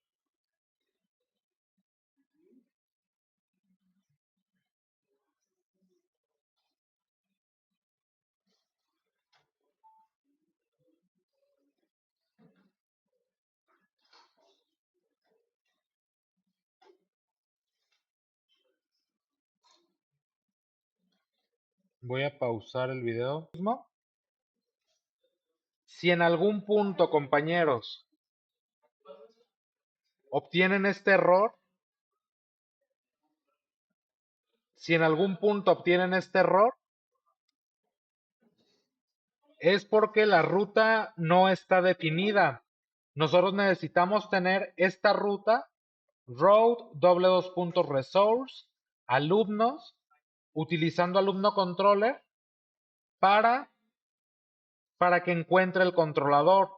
A: voy a pausar el video. Si en algún punto, compañeros, obtienen este error, si en algún punto obtienen este error, es porque la ruta no está definida. Nosotros necesitamos tener esta ruta, road, doble dos puntos resource, alumnos, utilizando alumno controller para, para que encuentre el controlador.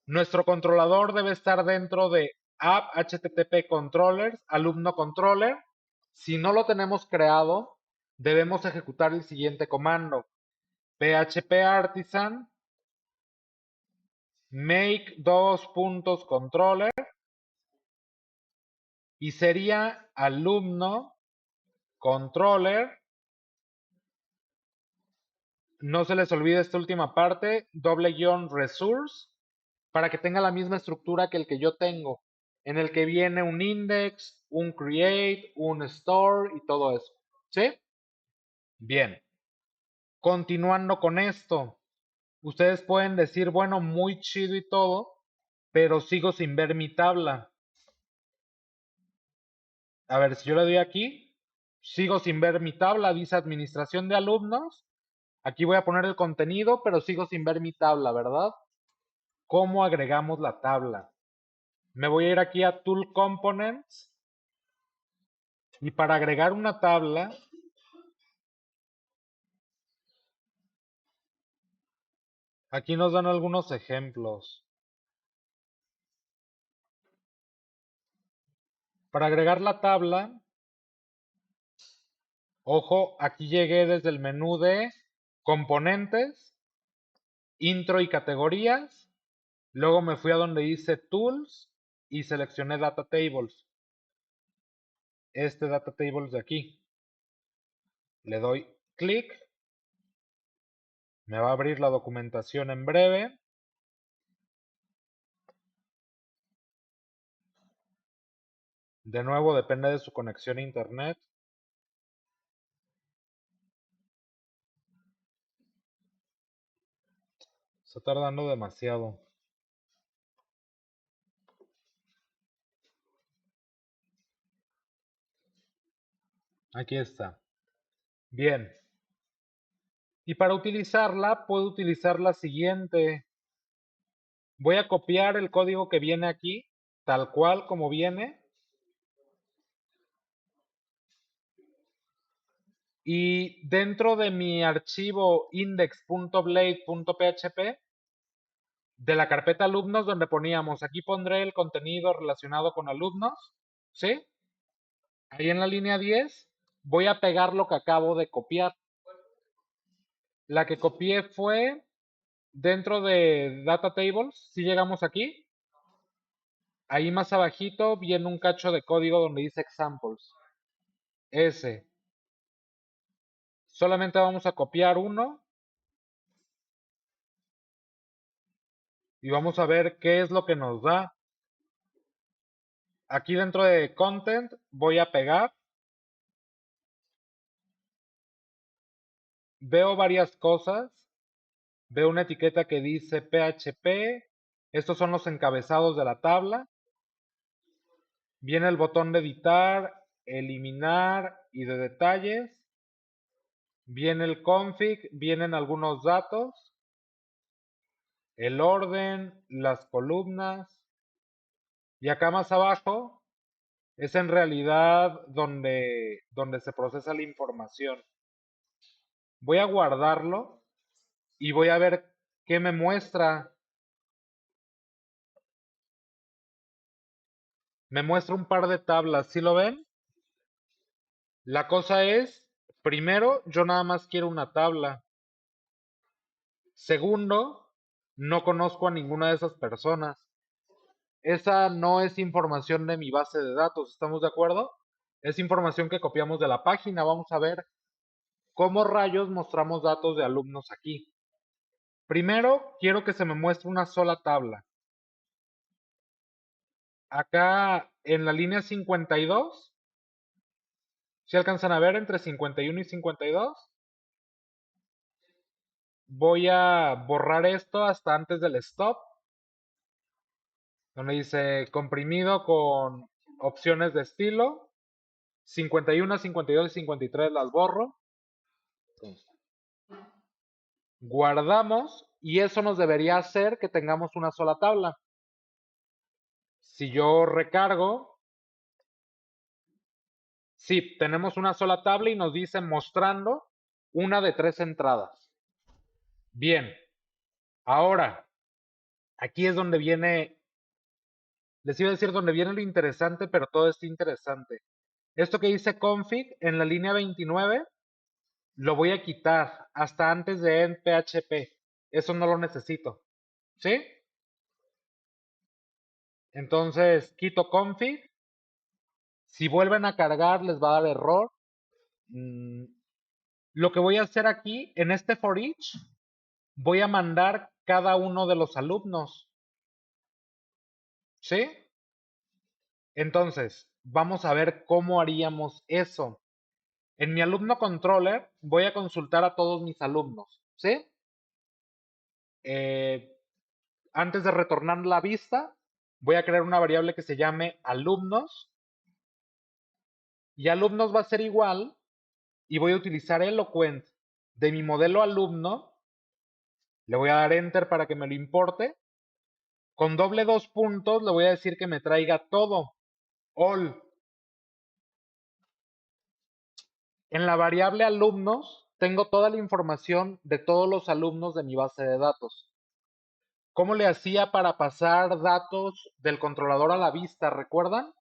A: Nuestro controlador debe estar dentro de app http controllers, alumno controller. Si no lo tenemos creado, debemos ejecutar el siguiente comando: php artisan make dos puntos controller y sería alumno controller. No se les olvide esta última parte, doble guión resource, para que tenga la misma estructura que el que yo tengo, en el que viene un index, un create, un store y todo eso. ¿Sí? Bien. Continuando con esto, ustedes pueden decir, bueno, muy chido y todo, pero sigo sin ver mi tabla. A ver, si yo le doy aquí, sigo sin ver mi tabla, dice administración de alumnos, Aquí voy a poner el contenido, pero sigo sin ver mi tabla, ¿verdad? ¿Cómo agregamos la tabla? Me voy a ir aquí a Tool Components y para agregar una tabla, aquí nos dan algunos ejemplos. Para agregar la tabla, ojo, aquí llegué desde el menú de componentes, intro y categorías. Luego me fui a donde dice Tools y seleccioné Data Tables. Este Data Tables de aquí. Le doy clic. Me va a abrir la documentación en breve. De nuevo, depende de su conexión a internet. Está tardando demasiado. Aquí está. Bien. Y para utilizarla, puedo utilizar la siguiente. Voy a copiar el código que viene aquí, tal cual como viene. Y dentro de mi archivo index.blade.php, de la carpeta alumnos donde poníamos, aquí pondré el contenido relacionado con alumnos, ¿sí? Ahí en la línea 10 voy a pegar lo que acabo de copiar. La que copié fue dentro de Data Tables, si llegamos aquí, ahí más abajito viene un cacho de código donde dice Examples. Ese. Solamente vamos a copiar uno y vamos a ver qué es lo que nos da. Aquí dentro de Content voy a pegar. Veo varias cosas. Veo una etiqueta que dice PHP. Estos son los encabezados de la tabla. Viene el botón de editar, eliminar y de detalles. Viene el config, vienen algunos datos, el orden, las columnas. Y acá más abajo es en realidad donde se procesa la información. Voy a guardarlo y voy a ver qué me muestra. Me muestra un par de tablas, ¿sí lo ven? La cosa es, primero, yo nada más quiero una tabla. Segundo, no conozco a ninguna de esas personas. Esa no es información de mi base de datos, ¿estamos de acuerdo? Es información que copiamos de la página. Vamos a ver cómo rayos mostramos datos de alumnos aquí. Primero, quiero que se me muestre una sola tabla. Acá en la línea 52, si alcanzan a ver entre 51 y 52, voy a borrar esto hasta antes del stop, donde dice comprimido con opciones de estilo. 51, 52 y 53 las borro. Entonces, guardamos y eso nos debería hacer que tengamos una sola tabla. Si yo recargo, sí, tenemos una sola tabla y nos dice mostrando una de 3 entradas. Bien, ahora, aquí es donde viene, les iba a decir donde viene lo interesante, pero todo es interesante. Esto que dice config en la línea 29, lo voy a quitar hasta antes de end PHP. Eso no lo necesito. ¿Sí? Entonces, quito config. Si vuelven a cargar, les va a dar error. Mm, Lo que voy a hacer aquí, en este for each, voy a mandar cada uno de los alumnos. ¿Sí? Entonces, vamos a ver cómo haríamos eso. En mi alumno controller voy a consultar a todos mis alumnos. ¿Sí? Eh, Antes de retornar la vista, voy a crear una variable que se llame alumnos. Y alumnos va a ser igual y voy a utilizar Eloquent. de mi modelo alumno, le voy a dar enter para que me lo importe. Con doble dos puntos le voy a decir que me traiga todo, all. En la variable alumnos tengo toda la información de todos los alumnos de mi base de datos. ¿Cómo le hacía para pasar datos del controlador a la vista? ¿Recuerdan?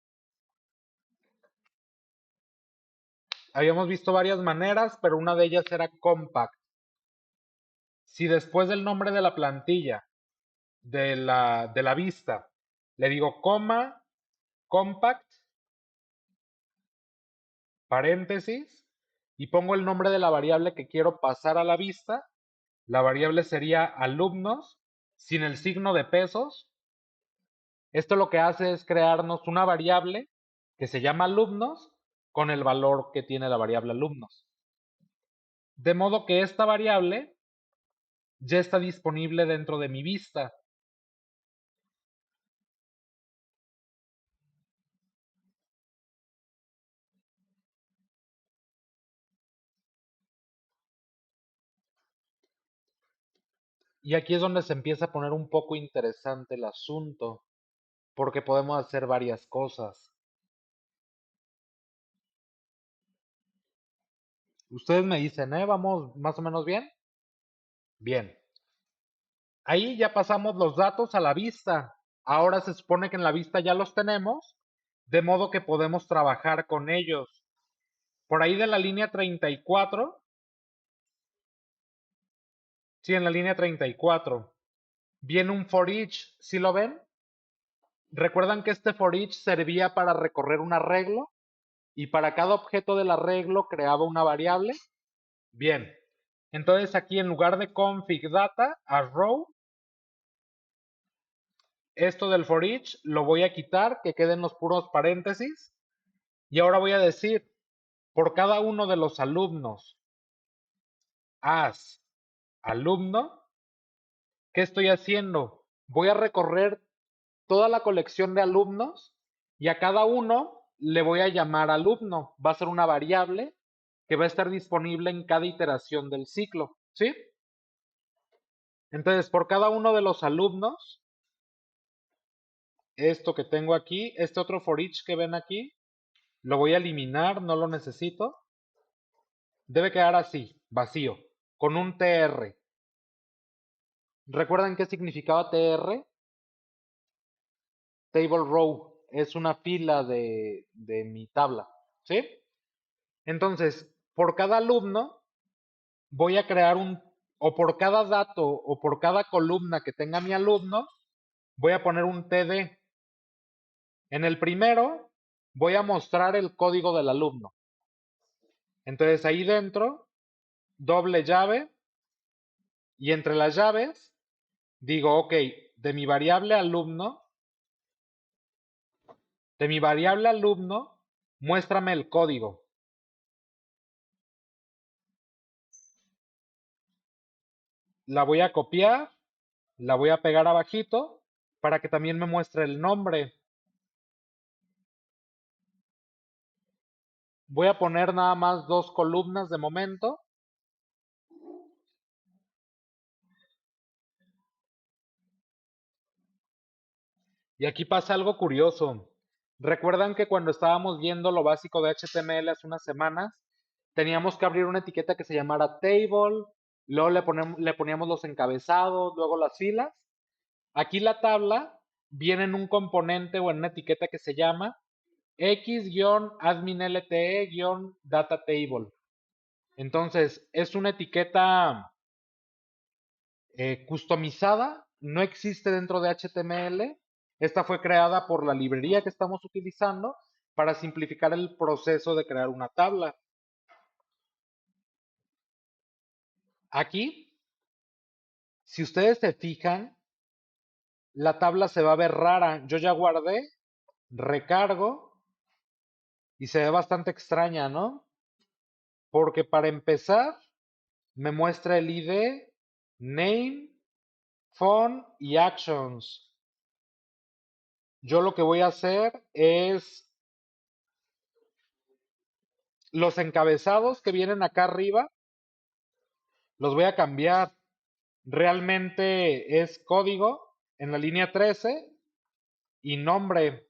A: Habíamos visto varias maneras, pero una de ellas era compact. Si después del nombre de la plantilla, de la vista, le digo coma, compact, paréntesis, y pongo el nombre de la variable que quiero pasar a la vista, la variable sería alumnos sin el signo de pesos. Esto lo que hace es crearnos una variable que se llama alumnos con el valor que tiene la variable alumnos. De modo que esta variable ya está disponible dentro de mi vista. Y aquí es donde se empieza a poner un poco interesante el asunto, porque podemos hacer varias cosas. Ustedes me dicen, ¿eh? ¿Vamos más o menos bien? Bien. Ahí ya pasamos los datos a la vista. Ahora se supone que en la vista ya los tenemos, de modo que podemos trabajar con ellos. Por ahí de la línea 34, sí, en la línea 34, viene un for each, ¿sí lo ven? ¿Recuerdan que este for each servía para recorrer un arreglo? Y para cada objeto del arreglo creaba una variable. Bien, entonces aquí en lugar de config data a row, esto del for each lo voy a quitar, que queden los puros paréntesis. Y ahora voy a decir, por cada uno de los alumnos, as alumno, ¿qué estoy haciendo? Voy a recorrer toda la colección de alumnos y a cada uno le voy a llamar alumno. Va a ser una variable que va a estar disponible en cada iteración del ciclo, ¿sí? Entonces, por cada uno de los alumnos, esto que tengo aquí, este otro for each que ven aquí, lo voy a eliminar, no lo necesito. Debe quedar así, vacío, con un tr. ¿Recuerdan qué significaba tr? Table row, es una fila de mi tabla, ¿sí? Entonces, por cada alumno voy a crear o por cada dato o por cada columna que tenga mi alumno, voy a poner un td. En el primero voy a mostrar el código del alumno. Entonces ahí dentro, doble llave y entre las llaves digo, ok, de mi variable alumno, muéstrame el código. La voy a copiar, la voy a pegar abajito para que también me muestre el nombre. Voy a poner nada más dos columnas de momento. Y aquí pasa algo curioso. ¿Recuerdan que cuando estábamos viendo lo básico de HTML hace unas semanas, teníamos que abrir una etiqueta que se llamara table, luego le poníamos los encabezados, luego las filas? Aquí la tabla viene en un componente o en una etiqueta que se llama x-admin-lte-data table. Entonces, es una etiqueta customizada, no existe dentro de HTML. Esta fue creada por la librería que estamos utilizando para simplificar el proceso de crear una tabla. Aquí, si ustedes se fijan, la tabla se va a ver rara. Yo ya guardé, recargo y se ve bastante extraña, ¿no? Porque para empezar, me muestra el ID, name, phone y actions. Yo lo que voy a hacer es los encabezados que vienen acá arriba, Los voy a cambiar. Realmente es código en la línea 13 y nombre.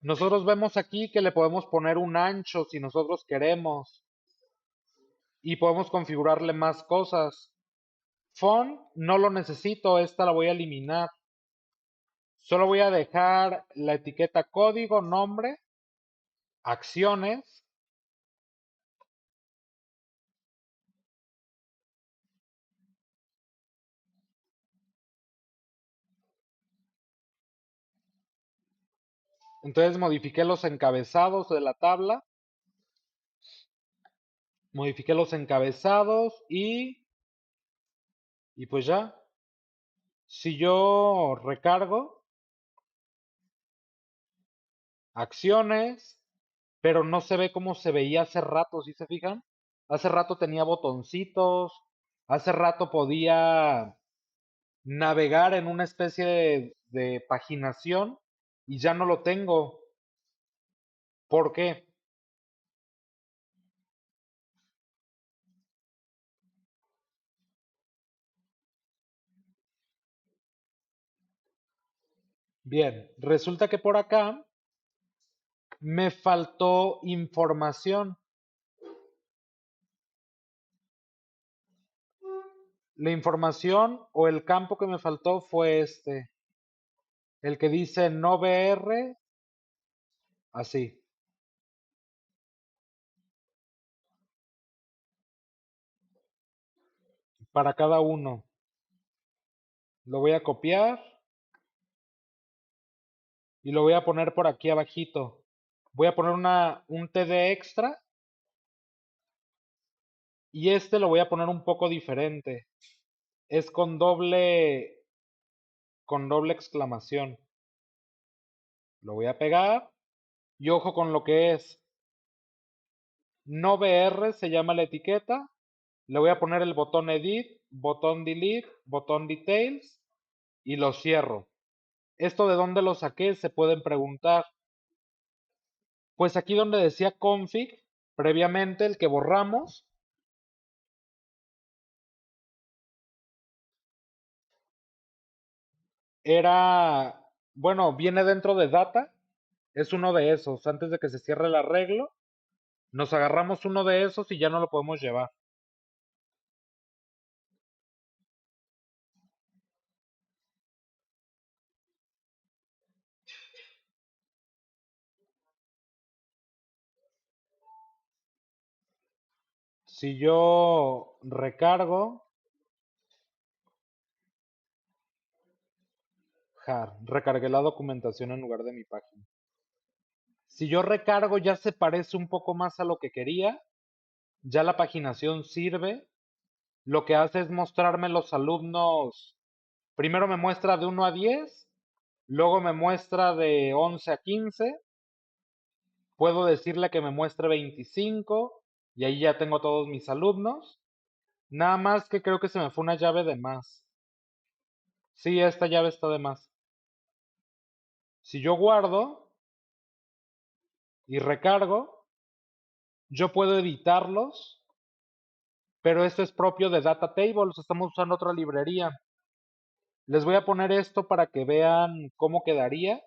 A: Nosotros vemos aquí que le podemos poner un ancho si nosotros queremos y podemos configurarle más cosas. Font no lo necesito, esta la voy a eliminar. Solo voy a dejar la etiqueta código, nombre, acciones. Entonces modifiqué los encabezados de la tabla, modifiqué los encabezados y pues ya. Si yo recargo acciones, pero no se ve como se veía hace rato, ¿sí se fijan? Hace rato tenía botoncitos, hace rato podía navegar en una especie de paginación y ya no lo tengo. ¿Por qué? Bien, resulta que por acá me faltó información. La información o el campo que me faltó fue este, el que dice no VR, así, para cada uno. Lo voy a copiar y lo voy a poner por aquí abajito. Voy a poner un TD extra y este lo voy a poner un poco diferente. Es con doble exclamación. Lo voy a pegar y ojo con lo que es. No VR se llama la etiqueta. Le voy a poner el botón Edit, botón Delete, botón Details y lo cierro. ¿Esto de dónde lo saqué? Se pueden preguntar. Pues aquí donde decía config, previamente el que borramos, era, bueno, viene dentro de data, es uno de esos. Antes de que se cierre el arreglo, nos agarramos uno de esos y ya no lo podemos llevar. Si yo recargo, recargué la documentación en lugar de mi página. Si yo recargo ya se parece un poco más a lo que quería, ya la paginación sirve. Lo que hace es mostrarme los alumnos. Primero me muestra de 1 a 10, luego me muestra de 11 a 15. Puedo decirle que me muestre 25 y ahí ya tengo todos mis alumnos. Nada más que creo que se me fue una llave de más. Sí, esta llave está de más. Si yo guardo y recargo, yo puedo editarlos, pero esto es propio de Data Tables. Estamos usando otra librería. Les voy a poner esto para que vean cómo quedaría.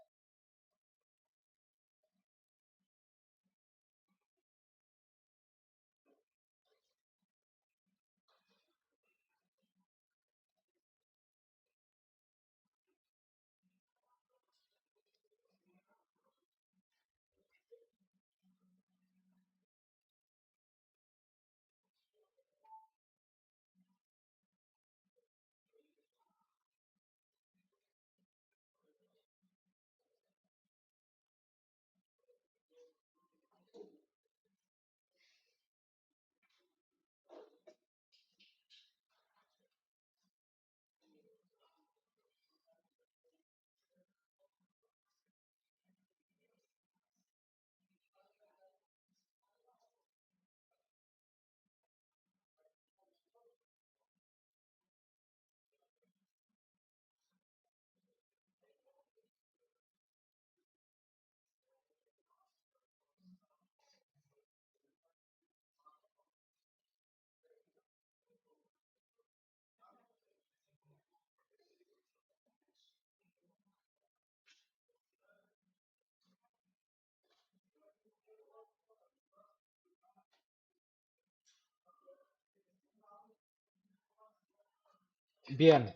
A: Bien,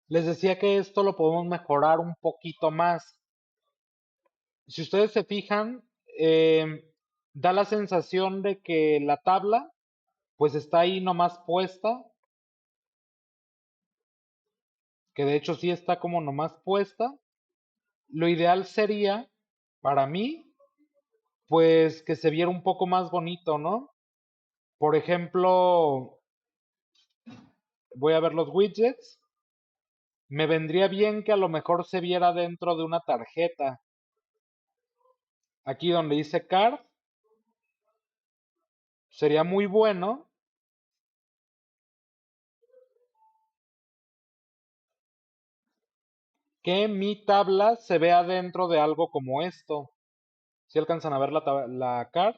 A: les decía que esto lo podemos mejorar un poquito más. Si ustedes se fijan, da la sensación de que la tabla pues está ahí nomás puesta, que de hecho sí está como nomás puesta. Lo ideal sería, para mí, pues que se viera un poco más bonito, ¿no? Por ejemplo, voy a ver los widgets. Me vendría bien que a lo mejor se viera dentro de una tarjeta. Aquí donde dice card, sería muy bueno que mi tabla se vea dentro de algo como esto. Si alcanzan a ver la card,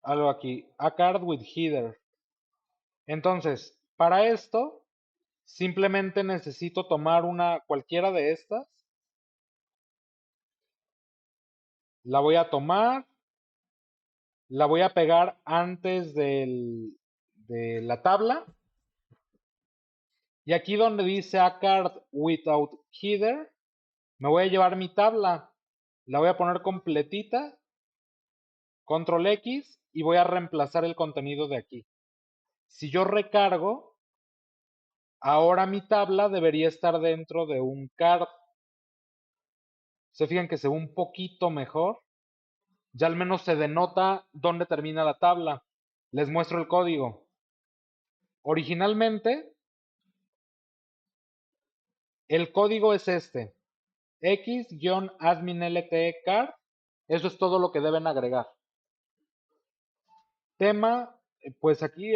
A: algo aquí, a card with header. Entonces, para esto, simplemente necesito tomar una cualquiera de estas, la voy a tomar, la voy a pegar antes de la tabla, y aquí donde dice a card without header, me voy a llevar mi tabla, la voy a poner completita, control X, y voy a reemplazar el contenido de aquí. Si yo recargo, ahora mi tabla debería estar dentro de un card. Se fijan que se ve un poquito mejor. Ya al menos se denota dónde termina la tabla. Les muestro el código. Originalmente, el código es este. X-admin-lte-card. Eso es todo lo que deben agregar. Tema, pues aquí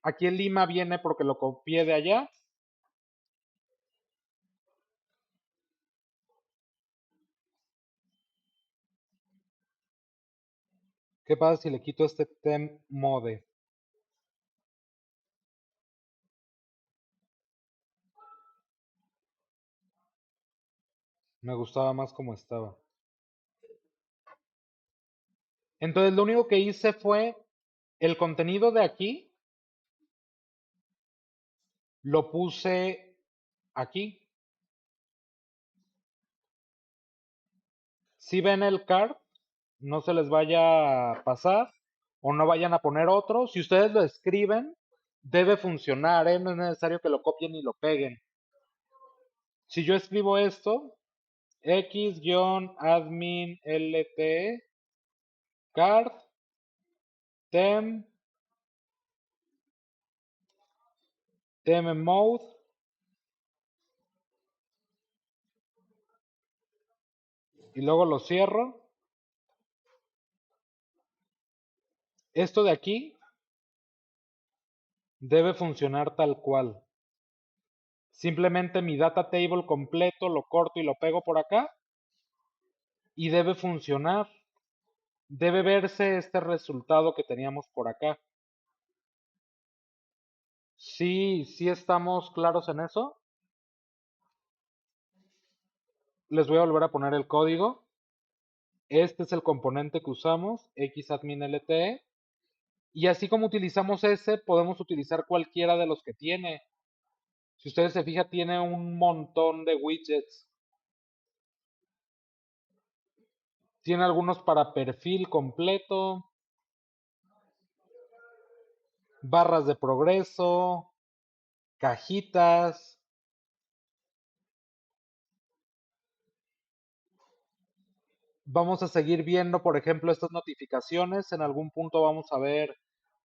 A: aquí el lima viene porque lo copié de allá. ¿Qué pasa si le quito este tem mode? Me gustaba más como estaba. Entonces lo único que hice fue el contenido de aquí, lo puse aquí. Si ven el card, no se les vaya a pasar o no vayan a poner otro. Si ustedes lo escriben, debe funcionar, ¿eh? No es necesario que lo copien y lo peguen. Si yo escribo esto, x-admin lte card tem mode y luego lo cierro. Esto de aquí debe funcionar tal cual. Simplemente mi data table completo lo corto y lo pego por acá y debe funcionar. Debe verse este resultado que teníamos por acá. Sí, sí estamos claros en eso. Les voy a volver a poner el código. Este es el componente que usamos, xadmin-lte. Y así como utilizamos ese, podemos utilizar cualquiera de los que tiene. Si ustedes se fijan, tiene un montón de widgets. Tiene algunos para perfil completo, barras de progreso, cajitas. Vamos a seguir viendo, por ejemplo, estas notificaciones. En algún punto vamos a ver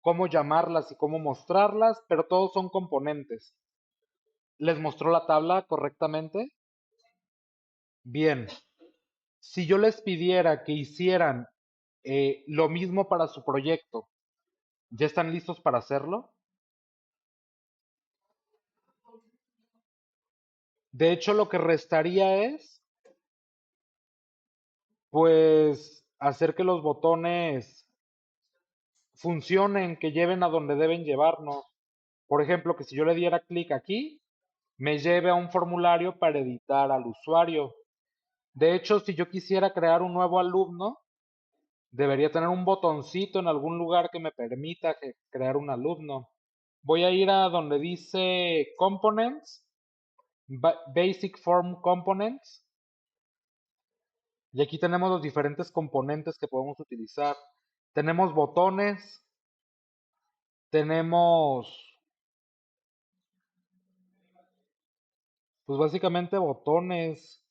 A: cómo llamarlas y cómo mostrarlas, pero todos son componentes. ¿Les mostró la tabla correctamente? Bien. Si yo les pidiera que hicieran lo mismo para su proyecto, ¿ya están listos para hacerlo? De hecho, lo que restaría es, pues, hacer que los botones funcionen, que lleven a donde deben llevarnos. Por ejemplo, que si yo le diera clic aquí, me lleve a un formulario para editar al usuario. De hecho, si yo quisiera crear un nuevo alumno, debería tener un botoncito en algún lugar que me permita crear un alumno. Voy a ir a donde dice Components, Basic Form Components, y aquí tenemos los diferentes componentes que podemos utilizar. Tenemos botones, tenemos, pues básicamente botones.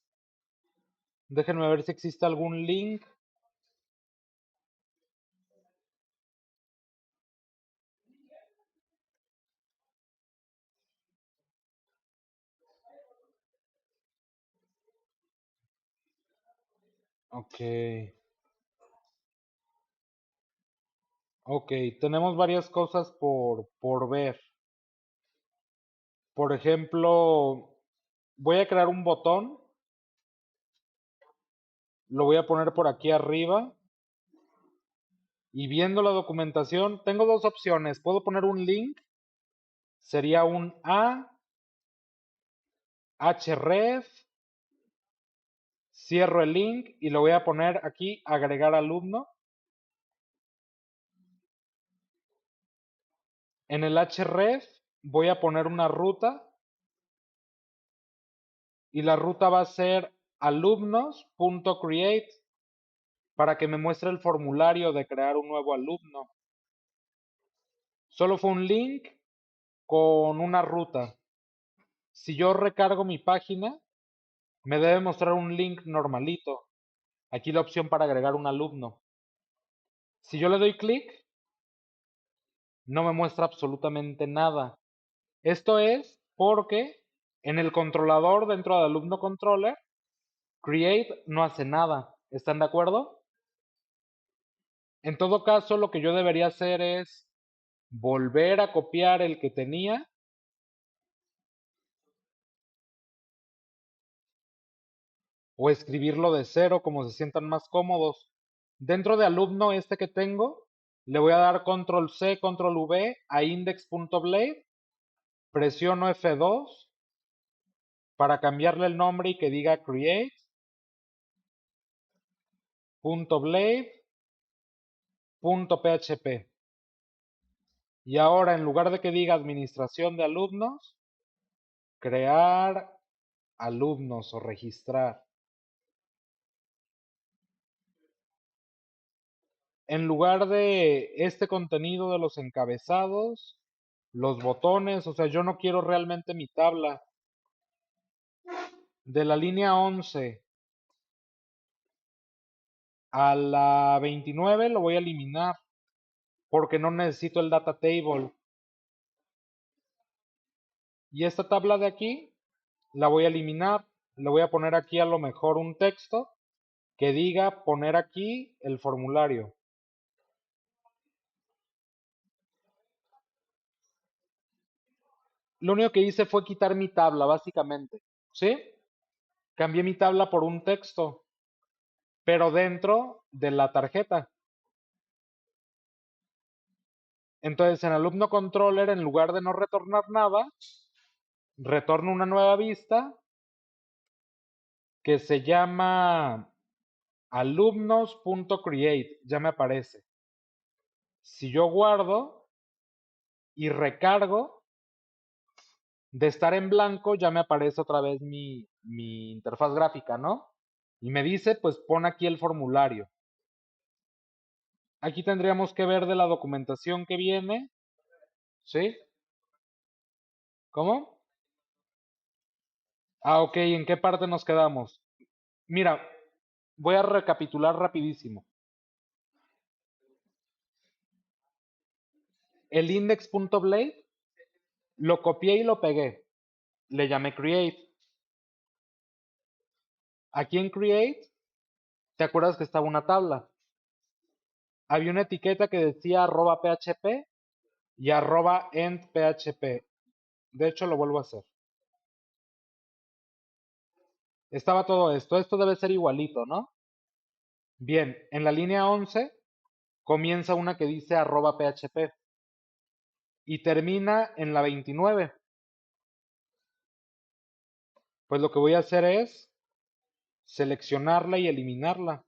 A: Déjenme ver si existe algún link. Ok, ok, tenemos varias cosas por ver. Por ejemplo, voy a crear un botón, lo voy a poner por aquí arriba y viendo la documentación, tengo dos opciones. Puedo poner un link, sería un href, cierro el link y lo voy a poner aquí, agregar alumno. En el href voy a poner una ruta y la ruta va a ser alumnos.create para que me muestre el formulario de crear un nuevo alumno. Solo fue un link con una ruta. Si yo recargo mi página, me debe mostrar un link normalito. Aquí la opción para agregar un alumno. Si yo le doy clic, no me muestra absolutamente nada. Esto es porque en el controlador dentro de alumno controller, create no hace nada. ¿Están de acuerdo? En todo caso, lo que yo debería hacer es volver a copiar el que tenía o escribirlo de cero como se sientan más cómodos. Dentro de alumno este que tengo, le voy a dar control C, control V a index.blade, presiono F2 para cambiarle el nombre y que diga create.blade.php. Y ahora en lugar de que diga administración de alumnos, crear alumnos o registrar. En lugar de este contenido de los encabezados, los botones, o sea, yo no quiero realmente mi tabla. De la línea 11 a la 29 lo voy a eliminar porque no necesito el data table. Y esta tabla de aquí la voy a eliminar. Le voy a poner aquí a lo mejor un texto que diga poner aquí el formulario. Lo único que hice fue quitar mi tabla, básicamente. ¿Sí? Cambié mi tabla por un texto, pero dentro de la tarjeta. Entonces, en alumno controller, en lugar de no retornar nada, retorno una nueva vista que se llama alumnos.create. Ya me aparece. Si yo guardo y recargo, de estar en blanco ya me aparece otra vez mi interfaz gráfica, ¿no? Y me dice, pues pon aquí el formulario. Aquí tendríamos que ver de la documentación que viene, ¿sí? ¿Cómo? Ah, ok, ¿en qué parte nos quedamos? Mira, voy a recapitular rapidísimo. El index.blade lo copié y lo pegué. Le llamé create. Aquí en create, ¿te acuerdas que estaba una tabla? Había una etiqueta que decía @php y @endphp. De hecho, lo vuelvo a hacer. Estaba todo esto. Esto debe ser igualito, ¿no? Bien, en la línea 11 comienza una que dice @php y termina en la 29. Pues lo que voy a hacer es seleccionarla y eliminarla.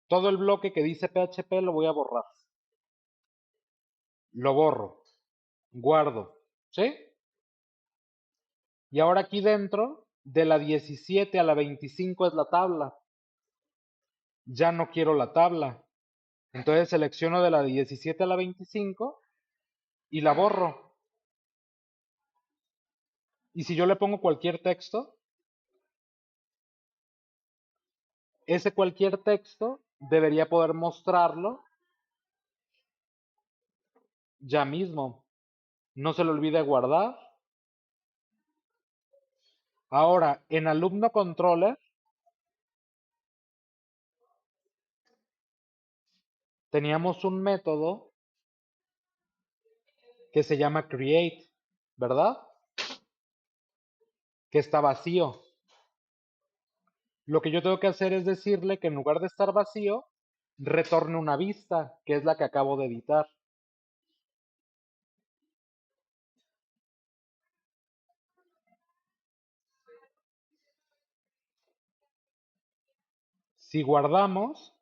A: Todo el bloque que dice PHP lo voy a borrar. Lo borro. guardo, ¿sí? Y ahora aquí dentro, de la 17 a la 25 es la tabla. Ya no quiero la tabla. Entonces selecciono de la 17 a la 25 y la borro. Y si yo le pongo cualquier texto, ese cualquier texto debería poder mostrarlo ya mismo. No se le olvide guardar. Ahora, en alumno controller teníamos un método que se llama create, ¿verdad? Que está vacío. Lo que yo tengo que hacer es decirle que en lugar de estar vacío, retorne una vista, que es la que acabo de editar. Si guardamos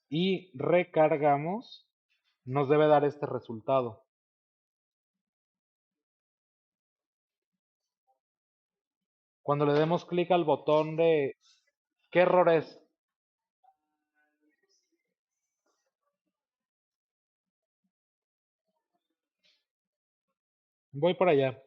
A: y recargamos, nos debe dar este resultado. Cuando le demos clic al botón de ¿qué error es? Voy por allá.